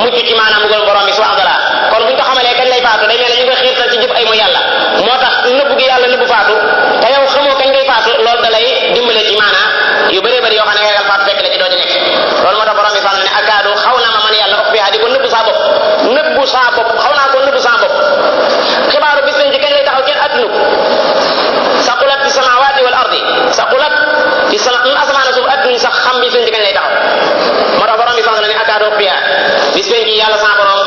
mucc ci maanaam mbugal borom bi subhanahu wa taala kon buñ ko xamalee kañ lay faatu day mel ne ñu koy xiirtal ci jëf ay mooy yàlla moo tax nëbbu gi yàlla nëbbu faatu te yow xamoo kañ ngay faatu loolu da lay dimbale ci maanaam yu bëree bëri yoo xam ne nga ragal faatu fekk la ci doo ci nekk loolu moo tax borom bi subhanahu ne akaadu xaw naa ma man yàlla uxfiha di ko nëbbu saa bopp xaw naa ko nëbbu saa bopp xibaaru bis ci kañ lay taxaw kenn attunu saqulat fi samawati wal ardi saqulat fi asamaan suuf attuñ sax xam bis ci kañ lay taxaw moo tax borom bi subhanahu ne akaadu uxfiha bis ci yàlla sa borom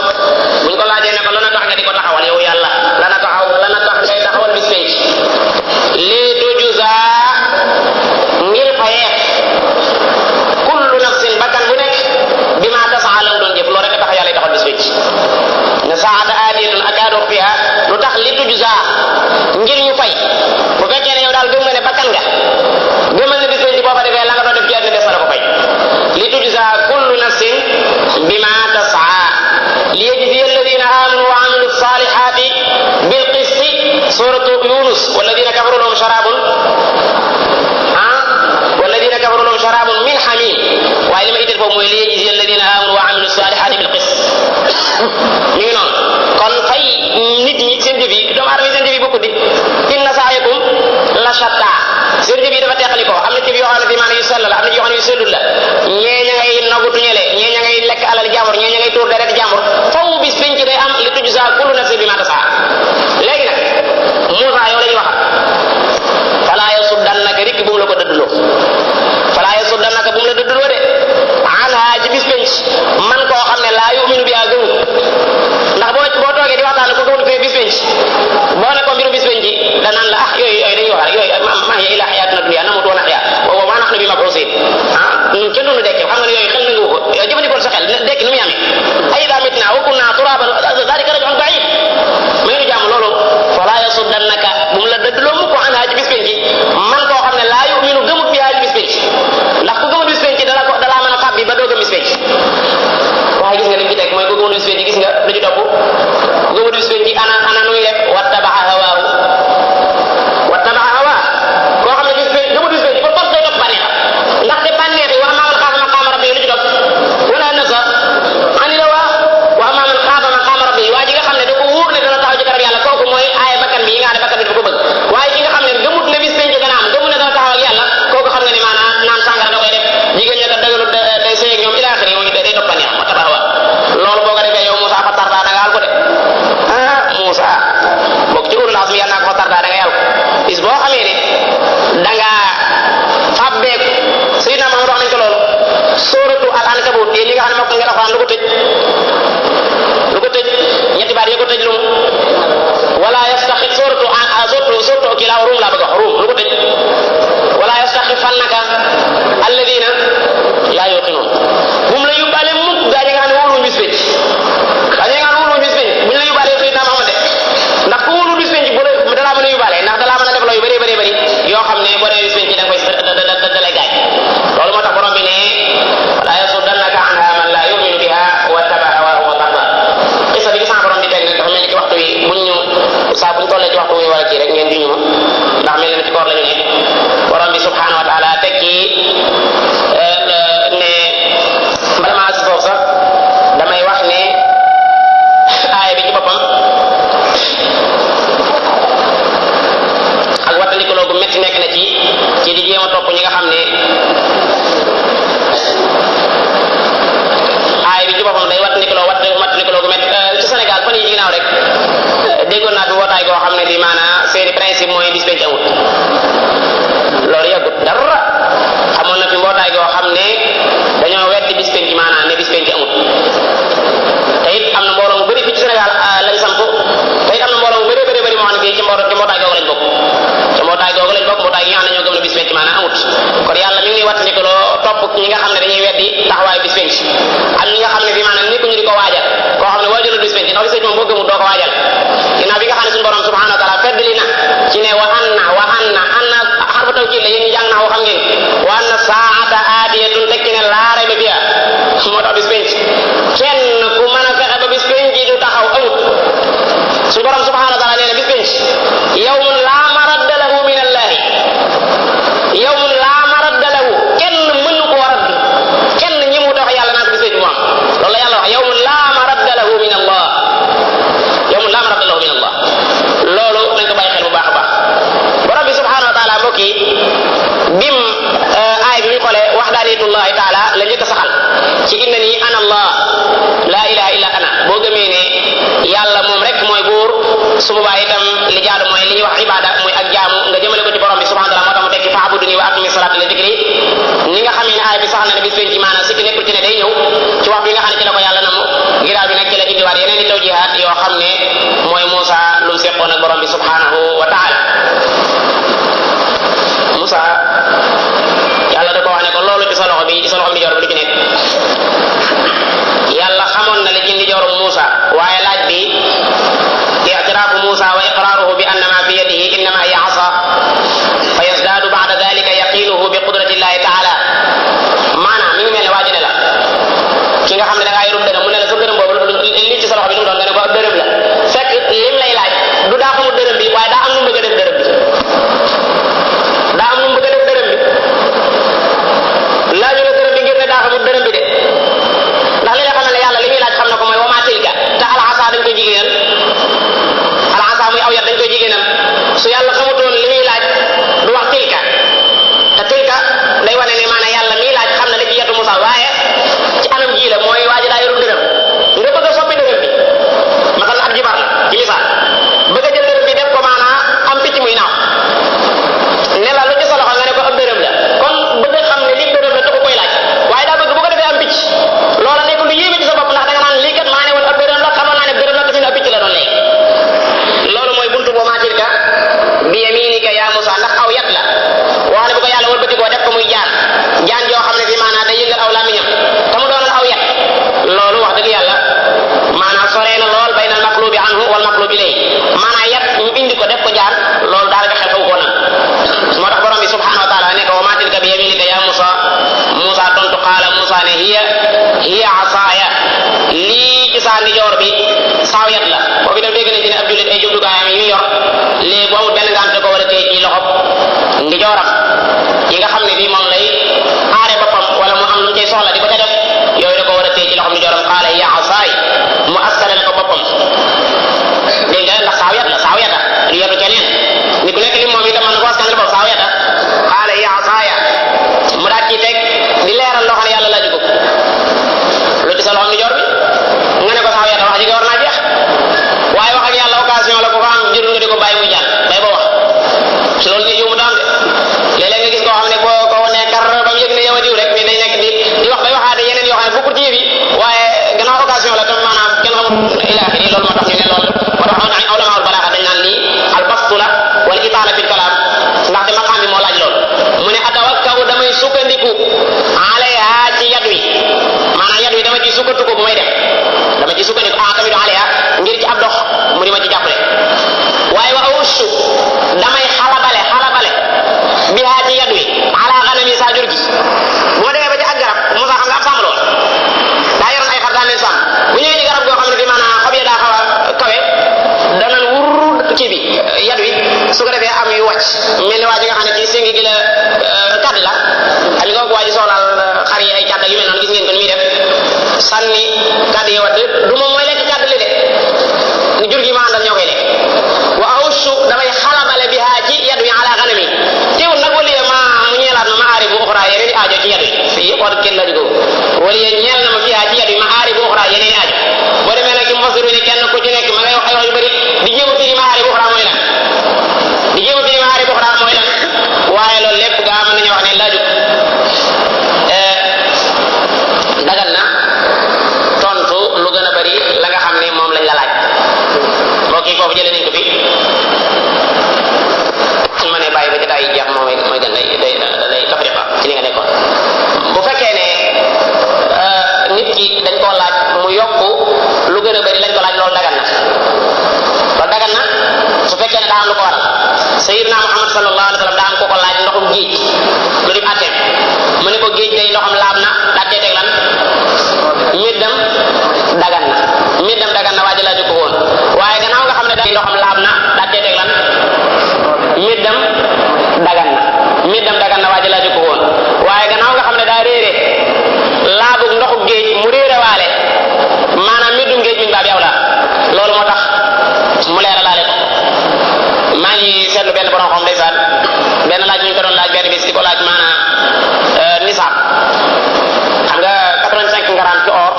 buñ ko laajee ne ko lana tax nga di ko taxawal yow yàlla lana tax ngay taxawal bis penc lii tujza ngir fayeef kullu nafsin bakkan bu nekk bi ma tasaa lam doon jëf loolu rek tax yàlla taxawal bis penc ne saata aadiyatun akaadu uxfiha lu tax li tujza ngir ñu fay bu fekkee ne yow daal gëm nga ne bakkan nga gëmal ne bis penc boo fa defee la nga doon def ci àddina des na la ko fay li tujza kullu nafsin bi ma tasaa liyajziya alladina amanu wa amilu salihati bil qisti suratu yunus walladina kafaru lahum sharabun min hamim waaye li ma itteel foofu mooy liyajziya alladina amanu wa amilu salihati bil qist mi ngi noonu kon fay nit ñi seen jëf yi doomu aadama yi seen jëf yi bokku di inna sa'yakum la shatta seen jëf yi dafa teqali ko am na jëf yoo xam ne bi maanaam yu sell la am na yoo xam ne yu sellul la ñee ña ngay nogutu ñele ñee ña ngay lekk alal jàmbur ñee ña ngay tuur deret jàmbur faw bis penc day am li tujza kullu nafsin bima tasaa léegi nag Muusaa yow la ñuy wax falaa yasuddannaka rikk bu mu la ko dëdduloo falaa yasuddannaka bu mu la dëdduloo de anhaa ci bis penc man koo xam ne laa yu'minu bihaa gëmu ndax boo toogee di waxtaan ko gëmul fee bis penc boo ne ko mbiru bis penc danaan la yooyu dañuy wax yooyu ma hiya illaa hayaatuna dunya namuutu wa nahyaa wa maa nahnu bi mab'uusiin kenn duñu dekk xam nga ne yooyu xel ngeen alquran lu ko tëj ñetti baat yi ko tëj lu wala yastaxif suratu kii laa rum laa bëgg wax rum lu ko tëj wala yastaxifannaka alladina laa yuqinun bu mu la yóbbaale mukk gaa ñi nga xam ne wóoluñu bis penc gaa ñi nga xam ne wóoluñu bis penc bu ñu la yóbbaale Seydina Muhammad de ndax ku wóolu bis penc bu dalaa mën a yóbbaale ndax dalaa mën a def loo yu bëri yoo xam ne boo demee bis penc da nga koy dalay gaañ loolu moo tax borom bi ne wala yasuddannaka anha man laa yuminu biha wa taba hawaahu wa tarda xisa bi sama borom di teg nag dafa mel ni ci waxtu wi buñ tollee ci waxtu wi war a kii rek ngeen juñu ma ndax mel na ci koor la ñu ne borom bi subhanahu wa taala tekki ne bala maa si foofu sax damay wax ne aaya bi ci boppam ak wattandikuloo gu metti nekk na ci di jéem a topp ñi nga xam ne aaya bi ci boppam day wattandikuloo gu metti ci Sénégal fan yi ci ginnaaw rek déggoon naa fi wootaay goo xam ne bi maanaam seeni principe mooy bis penc amut loolu yàggut dara amoon na fi mbootaay goo xam ne dañoo weddi bis penc maanaam ne bis penc amut te it am na mbooloo mu bëri fii ci Sénégal lañ samp te it am na mbooloo mu bëri moo xam ne fii ci mbootaay googu lañ bokk mbootaay gi nga xam ne ñoo gëm ne bis penc maanaam amut kon yàlla mi ngi wattandikuloo topp ñi nga xam ne dañuy weddi taxawaayu bis penc ak ñi nga xam ne bi maanaam nekkuñu di ko waajal koo xam ne waajalul bis penc ndax bis penc moom boo gëmul doo ko waajal ginnaaw bi nga xam ne suñu borom subhanahu wa taala feddali na ci ne wa anna xarfu tawkiid la yéen ñi jàng naa woo xam ngeen wa anna saata aatiyatun tekki ne laa rayba fiha moo tax bis penc kenn ku mën a fexe ba bis penc du taxaw amut suñu borom subhanahu wa taala nee na bis penc yawmun laa maradda lahu min allahi yawmun laa maradda lahu kenn mënu ko radd kenn ñi mu dox yàlla naa ko bis penc mu am loolu la yàlla wax yawmun laa maradda lahu min allah yawmun laa maradda lahu min allah loolu nañ ko bàyyi xel bu baax a baax borom bi subhanahu wa taala mbokk yi bim aay bi ñu xoolee waxdaaniyatullahi taala la njëkk a saxal ci inna ni ana allah la ilaha illa ana boo gëmee ne yàlla moom rek mooy buur su boobaa itam li jaadu mooy li ñuy wax ibada mooy ak jaamu nga jëmale ko ci borom bi subhanahu wa taala moo tax mu tekki fa'buduni wa aqimi salata li dhikri ni nga xamee ne aay bi sax na ne bis penc maanaam sikki nekkul ci ne day ñëw ci waxtu yi nga xam ne ci la ko yàlla namu ginnaaw bi nag ci la indiwaat yeneen i tawjihaat yoo xam ne mooy Muusa lu mu seqoon ak borom bi subhanahu wa taala Muusa yàlla da ko wax ne ko loolu ci sa loxo bi ci sa loxo bi joor ba du ci nekk yàlla xamoon na li ci ndijooru Muusa waaye laaj bi i'tiraafu Muusa wa iqraaruhu bi anna ma fi yadihi innama hiya asa fa yazdaadu ba'da dhalika yaqinuhu bi qudratillahi ta'ala maanaam mi ngi mel ne waa ji ne la ki nga xam ne da ngaa yorum dërëm mu ne la sa dërëm boobu li ci sa loxo bi nu mu doon nga ne ko ab dërëm la fekk lim lay laaj du daa xamul dërëm bi waaye daa am nu mu bëgg a def dërëm bi daa am nu mu bëgg a def dërëm bi laaju la dërëm bi ngir ne daa xamul dërëm bi de ndax li nga xam ne yàlla li muy laaj xam na ko mooy wama tilka te alxasa dañ koy jigéenal alxasa muy aw yat dañ koy jigéenal su yàlla xamutoon li muy laaj du wax tilka te tilka day wane ne maanaam yàlla miy laaj xam na li ci yetu Musa waaye ci anam ji la mooy waa ji daa yorum dërëm nga bëgg a soppi dërëm bi masal ab jibar la ci misaal bëgg a jël dërëm bi def ko maanaam am picc muy naaw ne la lu ci sa loxo nga ne ko ab dërëm la kon bëgg a xam ne lii dërëm la taxu koy laaj waaye daa bëgg bu ko defee am picc loola nekk lu yéeme ci sa bopp ndax da nga naan lii kat maa ne woon ab dërëm la xamoon naa ne dërëm la te si ab picc la doon léegi loolu mooy buntu boo maa tilka bi yaminika yaa Musa ndax aw yat la wax ne bu ko yàlla wëlbati koo def ko muy jaan joo xam ne bi maanaam day yëngal aw lamiñam te mu doonoon aw yat loolu wax dëgg yàlla maanaam soree na lool bayna al maqlubi anhu wal maqlubi ilayhi maanaam yat ñu indi ko def ko jaan loolu daal nga xel xaw koo nan moo tax borom bi subhanahu wa taala ne ko wa ma tilka bi yaminika ya Musa Musa tontu qaala Musa ne hiya asaaya lii ci saa ndijoor bi saaw yat la foofu itam dégg nañ ci ne ab jullit ay jumtukaayam yi yor léegi bu amul benn ngant ko war a téye ci loxob ndijooram yi nga xam ne bii moom lay aare boppam wala mu am lu mu cay soxla di ko ca def yooyu da ko war a téye ci loxob ndijooram qaala hiya asaay mu askanale ko boppam dégg nga ndax saaw yata du yetu keneen ni ku nekk li moom itam man na ko askanale bopp saaw yata qaala hiya asaaya mu daat ci teg di leeral loo xam ne yàlla laaju ko lu ci sa loxob ndijoor bi nga ne ko saaw yata wax ji nga war naa jeex sànni kàddu yi wadd du moom mooy lekk kàddu li de jur gi ma àndal ñoo koy lekk wa awshu damay xalabale bi haa ci yadu yi ala ganami teewul nag wali ma mu ñeelaat ma ma aari bu uxra yeneen aajo ci yadu yi fii xool kenn la ko wali ñeel na ma fi haa ci yadu yi ma aari bu uxra yeneen aajo boo demee nag ci masiru ni kenn ku ci nekk ma ngay wax ay wax yu bëri di jéem a firi ma aari bu uxra mooy lan di jéem a firi ma aari bu uxra mooy lan waaye loolu lépp gaa mën nañu wax ne laajut dagan na tontu lu gën a bëri la nga xam ne moom lañ la laaj mbokk yi foofu jëlee nañ ko fi ma ne bàyyi ba jotaay yi jeex mooy gën day tafriqa ci li nga nekkoon bu fekkee ne nit ki dañ koo laaj mu yokk lu gën a bëri lañ ko laaj loolu dagan na su fekkee ne daa am lu ko waral sayyidina Muhammad sallallahu alayhi wa sallam daa am ko laaj ndoxum géej lu di atteem mu ne ko géej day ndoxam laab na daa tee teg lan middam dagan na waaja laaju ko woon waaye gannaaw nga xam ne day ndoxam laab na daa tee teg lan middam dagan na waaja laaju ko woon waaye gannaaw nga xam ne daa réere laabug ndoxu géej mu réere waale maanaam middum géej min baab yow la loolu moo tax mu leeralaale ko maa ngi seetlu benn borom xam ndeysaan benn laaj ñu ko doon laaj benn bis di ko laaj maanaam nisaab xam nga 85 ngaram ci or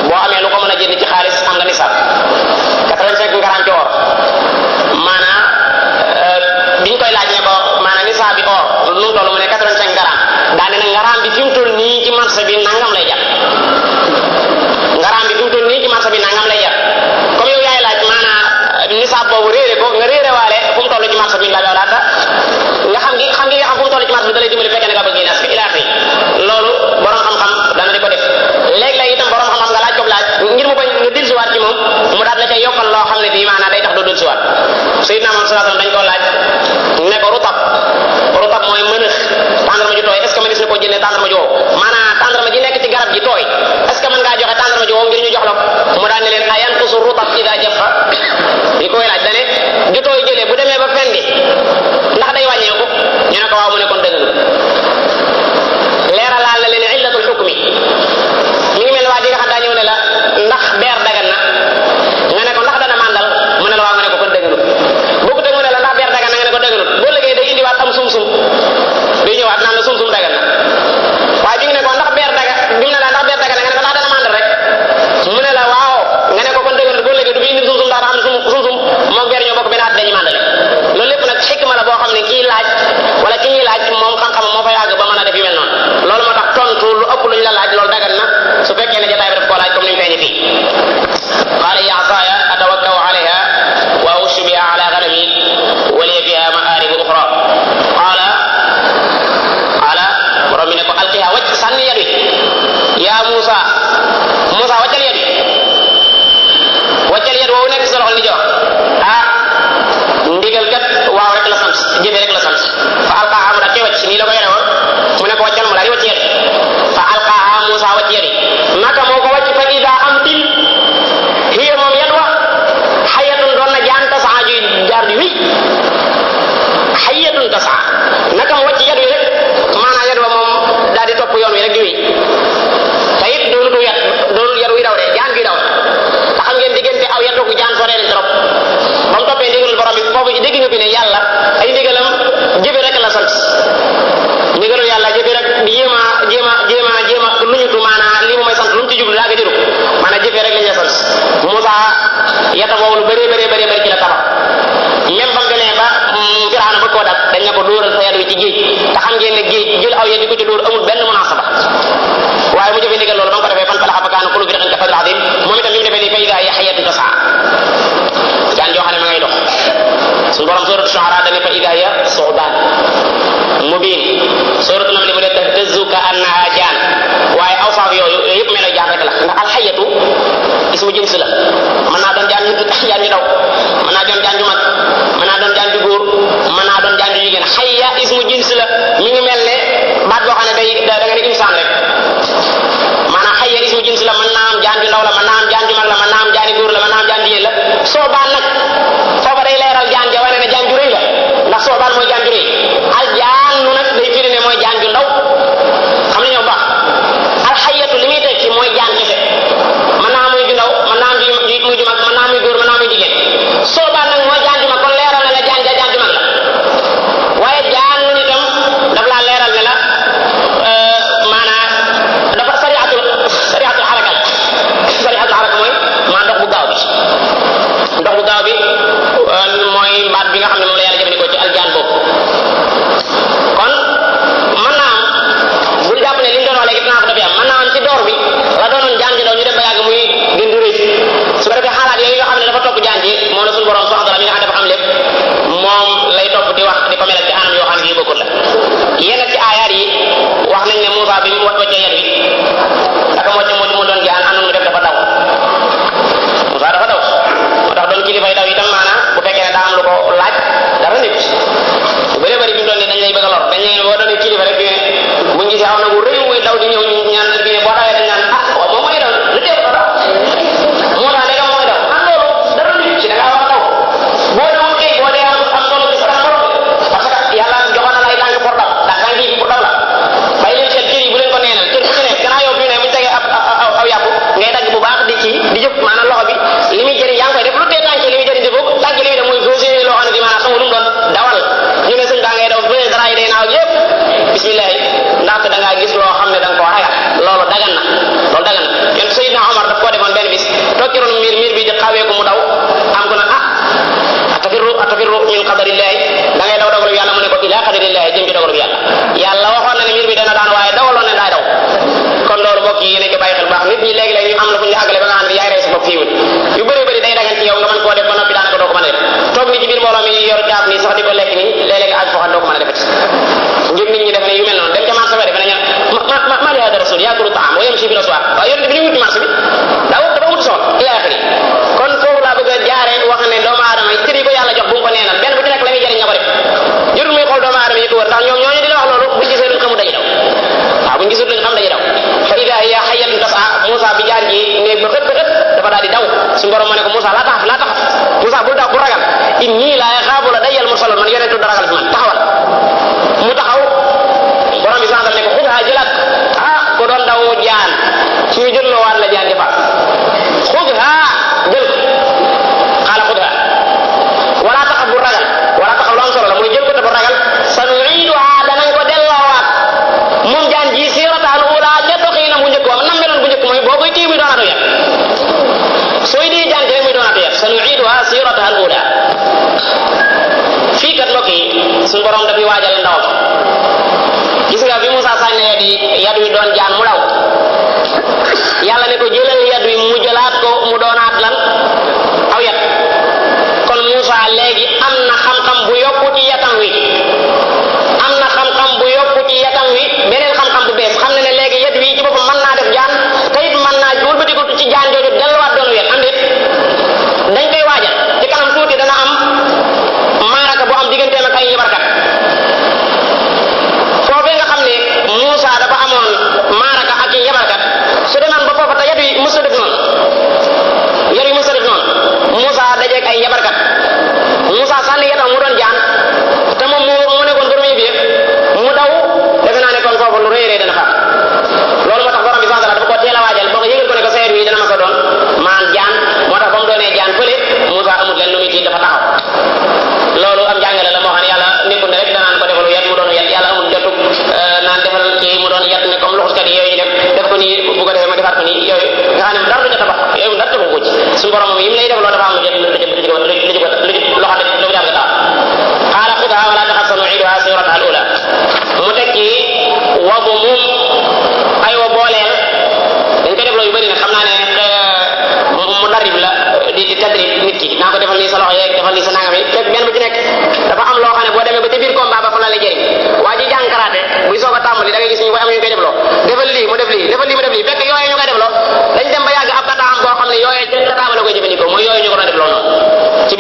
boo amee lu ko mën a jënd ci xaalis am nga nisaab 85 ngaram ci or maanaam biñ koy laaj ne ko maanaam nisaab bi or nu mu toll mu ne 85 ngaram daane nag ngaram bi fi mu toll nii ci marché bi nangam lay jar ngaram bi fi mu toll nii ci marché bi nangam lay jar comme yow yaay laaj maanaam nisaab boobu réere ko nga réere waale fu mu toll ci marché bi la laata nga xam fu mu toll ci marché bi da lay dimbali fekkee ne nga bëgg nas bi ilaa xëy loolu borom xam-xam dana di ko def léeg-léeg itam borom xam-xam nga laaj ko laaj ngir mu bañ nga dellusiwaat ci moom mu daal la cay yokkal loo xam ne bii maanaam day tax doo dellusiwaat Sayyidina Muhammad sallallahu alayhi wasallam dañ koo laaj ne ko rutab mooy mënëx tàndarma ji tooy est ce que mënees na koo jëndee tàndarma ji wow maanaam tàndarma ji nekk ci garab gi tooy est ce que mën ngaa joxe tàndarma ji wow ngir ñu jox la ko mu daal ne leen ayanqusu rutab ida jaffa li koy laaj dane ju tooy jëlee bu demee ba fendi ndax day wàññeeku ñu ne ko waaw mu ne kon dëgg leeralaal la leen illatul hukmi mi ngi mel waa ji nga xam daa ñëw ne la ndax beer dagan na nga ne ko ndax dana màndal mu ne la waaw nga ne ko kon dëgganut boobu te mu ne la ndax beer dagan na nga ne ko dëgganut boo liggéey day indiwaat am sum-sum day ñëwaat naan la sum-sum dagan na waaye bi ngi ne ko ndax beer dagan bi mu ne la ndax beer dagan na nga ne ko ndax dana màndal rek mu ne la waaw nga ne ko kon dëgganut boo liggéey du fi indi sum-sum daa xam ne sum-sum moom beer ñoo bokk benn at dañuy màndale loolu lépp nag xikma la boo xam ne kii laaj wala ki ñuy laaj moom xam-xam moo fay àgg ba mën a def yu mel noonu loolu moo tax tontu lu ëpp luñ la laaj loolu dagan na su fekkee ne jotaay bi daf koo laaj comme ni ñu feeñe fii qaala ya asaaya atawakkau alayha wa awshu biha ala ganami wa liya fiha ma'arib ukhra qaala borom bi ne ko alqiha wacc sànni yadu ya Musa waccal yadu woowu nekk sa loxol ni jox ndigal kat waaw rek la sant jëfe rek la sant fa alqaaha mu daal koy wacc nii la ko yore woon mu ne ko waccal mu daal di wacc yadu fa alqaaha Musa wacc yadu naka moo ko wacc fa ida am til hiya moom yadu wa xayatun doon na jaan tasaa ju jaar ju wi xayatun tasaa naka mu wacc yadu wi rek maanaam yadu wa moom daal di topp yoon wi rek di wi te it doonul yadu wi daw de jaan gi daw te xam ngeen diggante aw yadu gu jaan sore nañ trop ba mu toppee ndigalul borom bi foofu dégg nga fi ne yàlla ay ndigalam jëfe rek la sant ndigalul yàlla jëfe rek di jéema luñutu maanaam li mu may sant lu mu ci jublu daa nga jëru maanaam jëfe rek lañ la sant Moussa yata boobu lu bëree ci la tabax même ba mu demee ba Firawna ba koo dab dañ ne ko dóoral sa yadu wi ci géej te xam ngeen ne géej jël aw yat di ko ci dóor amul benn munasaba waaye mu jëfe ndigal loolu ba mu ko defee fan falaxa fa kaana kullu firqin ka tawdil azim moom itam li mu defee nii fa idaa hiya hayyatun tasaa jaan joo xam ne ma ngay dox suñu borom suratu Shu'ara dañu fa idaa hiya su'baan mubiin suratu Naml mu ne tahtazzu ka annaha jaan waaye awsaaf yooyu yëpp melo jaan rek la ndax alxayatu ismu jins la mën naa doon jaan ñu daw xel baax nit ñi léegi-léegi ñu am la fu ñu àggale ba nga xam ne yaay rey sa bopp fii wut yu bëri day dagan ci yow nga mën koo def ba noppi daanaka doo ko mën a def toog ni ci biir mbooloo mi yor jaab nii sax di ko lekk nii léeg-léeg ak foo xam doo ko mën a defati ngir nit ñi defe ne yu mel noonu dem ca marché ba defe ne ñan ma li hada rasul yaakulu taam wa yamshi bil aswaq waaye yonent bi ñu wuti marché bi dafa wuti soxla ila axiri kon foofu laa bëgg a jaare wax ne doomu aadama yi cër yi ko yàlla jox bu mu ko neenal benn bu ci nekk la muy jëriñ na ko def jërul muy xool doomu aadama yi ko wër ndax ñoom ñooñu di la wax loolu buñ gisee luñ xamul dañuy daw waaw buñ gisul luñ xam dañuy daw fa ida hiya hayyatun tas'a Moussa bi jaar ji néeg ba xët dafa daal di daw suñu borom ma ne ko Moussa laa taxaf Moussa bul daw bu ragal inni laa yaxaafu ladayyal mursalun man yonentu da ragal fi man taxawal mu taxaw borom bi santal ne ko xudha jëlaat ko doon daw jaan suñu jëlloo waat la jaan defa xudha jël ko xaala xudha wala taxaf bu ragal wala taxaf lu am solo la muy jël ko te bu ragal sanuiduha danañ ko delloowaat moom jaan ji sirataal ula ca doxiina bu njëkk nam meloon bu njëkk mooy boo koy téye muy doonaatu yet sooy dee jaan jee muy doonaatu yet sanuiduha sirataal ula fii kat mbokk yi suñu borom dafay waajal ndawam gis nga bi Moussa sànnee di yad wi doon jaan mu daw yàlla ne ko jëlal yad wi mu jëlaat ko mu doonaat lan aw yat kon Moussa léegi am na xam-xam bu yokku ci yatam wi am na xam-xam bu yokku ci yatam wi beneen xam-xam bu bees xam ne ne léegi yad wi ci boppam mën naa def jaan te it mën naa wëlbatiku ci jaan jooju delluwaat doonu yet am déet dañ koy waajal ci kanam tuuti dana am maaraka bu am digganteem ak ay njabarkat foofee nga xam ne Moussa dafa amoon maaraka ak i njabarkat su demaan ba foofa te yat wi mës a def noonu Moussa dajeeg ay njabarkat Moussa sànni yatam mu doon jaan te moom mu nekkoon borom bi mu daw defe naa ne kon foofu lu rëy dana xam loolu moo tax borom bi dafa ko teel a waajal boo ko yëgal ko ne ko sa yat wi dana ma ko doon maan jaan moo tax ba mu doonee jaan fële Moussa amul leen lu muy tiit dafa taxaw loolu am jàngale la moo xam ne yàlla nekkul ne rek danaan ko defalu yat mu doon yat yàlla amul jotu naan defal kii mu doon yat ne comme luxuskat yi yooyu def ko nii bu ko defee ma defaat ko nii yooyu nga xam ne dara du ca tabax yooyu dara tabax ko ci suñu borom moom yi mu lay def loolu dafa am lu jàll tax xaala xudha wala taxaf sanuiduha sirataha al ula mu tekki wabu moom ay wa booleel dañ koy def loolu yu bëri nag xam naa ne mu darib la di tadrib nit ki naa ko defal nii sa loxo yeeg defal nii sa nangam yi fekk benn bu ci nekk dafa am loo xam ne boo demee ba ci biir combat ba fa la lay jëriñ waa ji jàng karaté buy soog a tàmbali da ngay gis ñu koy am ñu koy defloo defal lii mu def lii fekk yooyu ñu koy defloo dañ dem ba yàgg ab kata am boo xam ne yooyu ca kataaba la koy jëfandikoo mooy yooyu ñu ko doon defloo noonu ci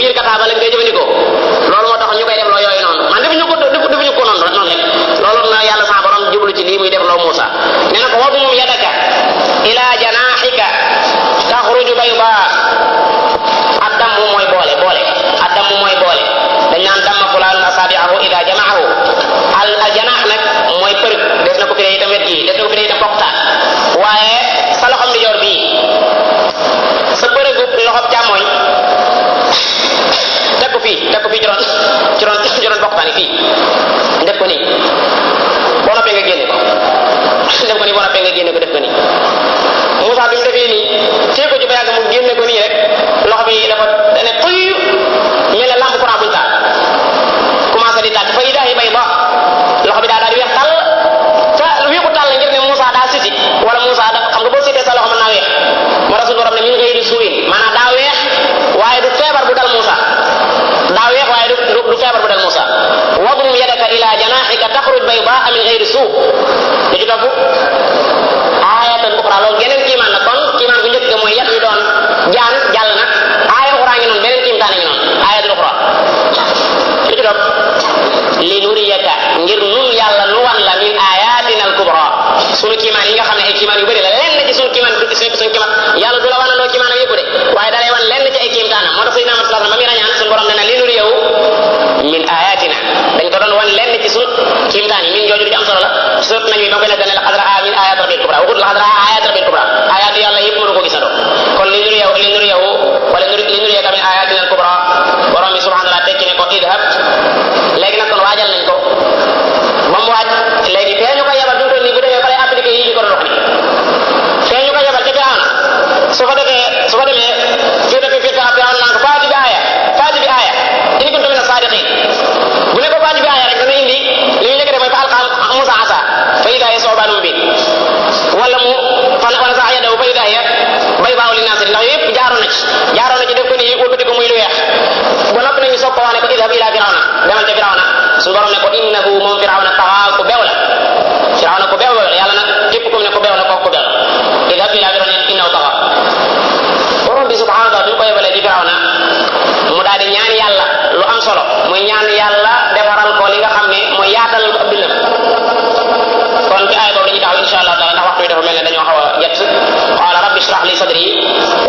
sadri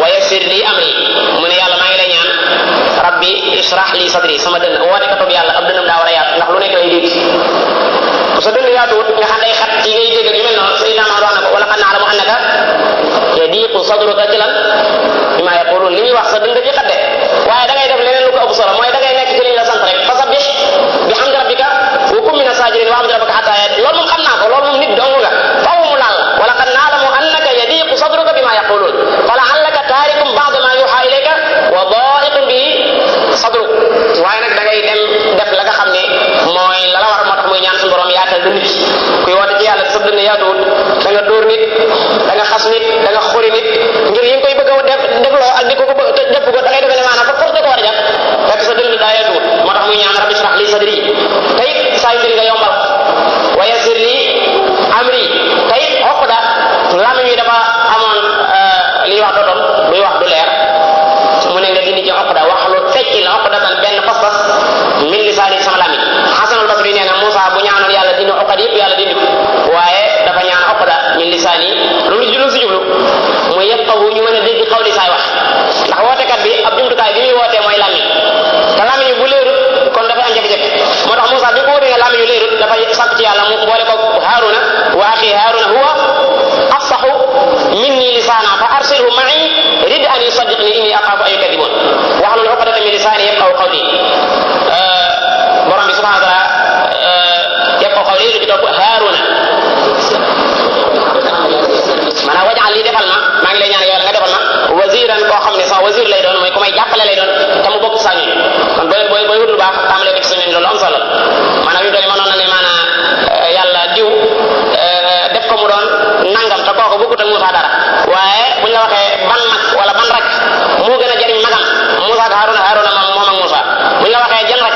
wa yassir li amri mu ne yàlla maa ngi lay ñaan rabbi israh li sadri sama dënn woote katub yàlla ab dënnam daa war a yaatu ndax lu nekk lay dégg sa dënn yaatuwut nga xam day xat ci ngay dégg yu mel noonu Seydina Muhammad wax na ko wala qad na'lamu annaka yadiqu sadruka ci lan bima yaqulun li ñuy wax sa dënn da ci xat de waaye da ngay def leneen lu ko ëpp solo mooy da ngay nekk ci liñ la sant rek fasabbih bihamdi rabbika wa kun mina sajidin wa'bud rabbaka hatta ya'ti loolu moom xam naa ko loolu moom nit dong nga faaw mu laal wala qad na'lamu annaka yadiqu sadruka bima yaqulun fala'allaka tarikum ba'da ma yuha ilayka wa da'iqun bihi sadruk waaye nag da ngay dem def la nga xam ne mooy la la war moo tax muy ñaan suñu borom yaatal du nit kuy woote ci yàlla sa dënn yaatuwut da nga dóor nit da nga xas nit da nga xuri nit ngir yi nga koy bëgg a defloo ak di ko te def ko da ngay defe ne maanaam fa force da ko war a jàpp fekk sa dënn daa yaatuwut moo tax muy ñaan rabbi israh li sadri tey saa yu mbiri nga yombal wa yassir li amri tey xokk da lami wi dafa amoon li ñuy wax dotom buy wax du leer mu ne nga dindi ci xokk da wax lu fecci la xokk da tan benn pas-pas min lisaani sama lami Hasanul Basri nee na Moussa bu ñaanoon yàlla dindi xoqat yëpp yàlla dindi waaye dafa ñaan xoqda min lisaani loolu jullu si jublu mu yafqahu ñu mën a dégg xawli saay wax ndax wootekat bi ab jumtukaay bi muy wootee mooy làmmiñ te làmmiñ bu leerut kon dafay am jafe-jafe moo tax Moussa bi ko wóoree ne làmmiñ yu leerut dafay sàkk ci yàlla mu boole ko Haaruna wa axi Haaruna huwa afsahu minni lisaana fa arsilhu ma'i rid an yusaddiqni inni axaafu an yukadibun wahlul uqdatan min lisaani yafqahu qawli borom bi subhanahu wa taala yafqahu qawli lu ci topp Haaruna maanaam wajal lii defal ma maa ngi lay ñaan yàlla nga defal ma waziran koo xam ne sax wazir lay doon mooy ku may jàppale lay doon te mu bokk saa ñu kon booy wut lu baax tàmbalee ko ci suñu loolu am solo maanaam yu doon mënoon na ne maanaam yàlla diw def ko mu doon nangam te kooku bëggut ak Moussa dara waaye buñ la waxee ban mag wala ban rak moo gën a jariñ magam Moussa ak Haaruna moom ak Moussa buñ la waxee jan rak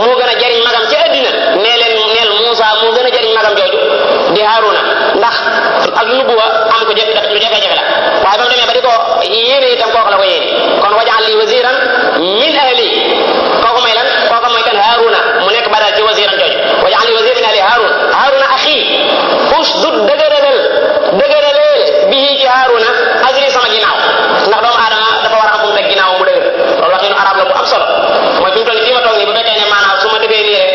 moo gën a jariñ magam ci àddina neel Moussa moo gën a jariñ magam jooju di Haaruna ndax ak nubuwa am ko lu jafe-jafe la waaye ba mu demee ba di ko yéene itam kooku la ko yéene kon waj'al li waziran min ahli kooku may lan kooku mooy kan Haaruna mu nekk badal ci waziran jooju waj'al li waziran min ahli Haaruna axi usdud dëgëraleel bihi ci Haaruna azri sama ginnaaw ndax doomu aadama dafa war a am fu mu teg ginnaaw mu dëgër loolu waxinu arab la bu am solo mooy fi mu toll fii ma toog nii bu fekkee ne maanaam su ma dëggee nii rek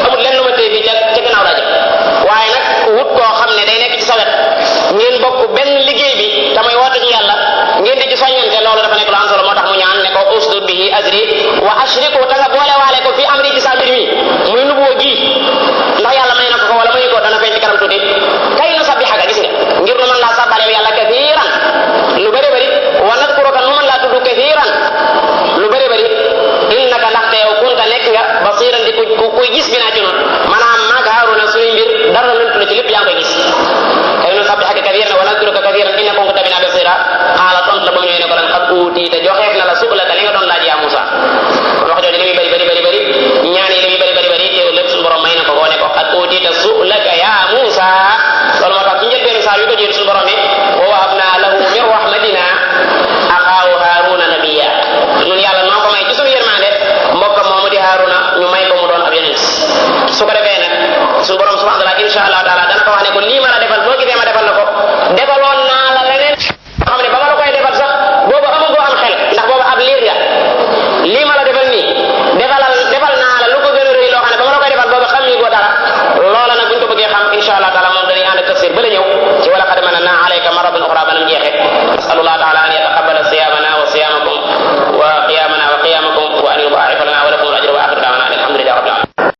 amul lenn lu ma téye fii ca ginnaaw laa jëm waaye nag wut koo xam ne day nekk ci sa wet ngeen bokk benn liggéey bi te mooy woote ci yàlla ngeen di ci soññante loolu dafa nekk lu am solo moo tax mu ñaan ne ko usdud bihi azri wa ashriku te nga boole waale ko fi amri ci sa mbir mi muy nubuwa gi ndax yàlla may na ko wala mayu ko dana feeñ ci kanam tuuti kay nu sabbihaka gis nga ngir nu mën laa sabbale yàlla kathiran lu bëri bëri wa nadkuruka nu mën laa tudd kathiran lu bëri bëri innaka ndaxte yow kunta nekk nga basiran di kuy gis bi naa ci noonu maanaam maag Haaruna suñuy mbir dara lëntu la ci lépp yaa ngi koy gis kay nu sabbihaka kathiran wa nadkuruka kathiran innaka kunta bina basira qaala tontu la ba mu ñëwee ne ko lan qad uutiita joxeef na la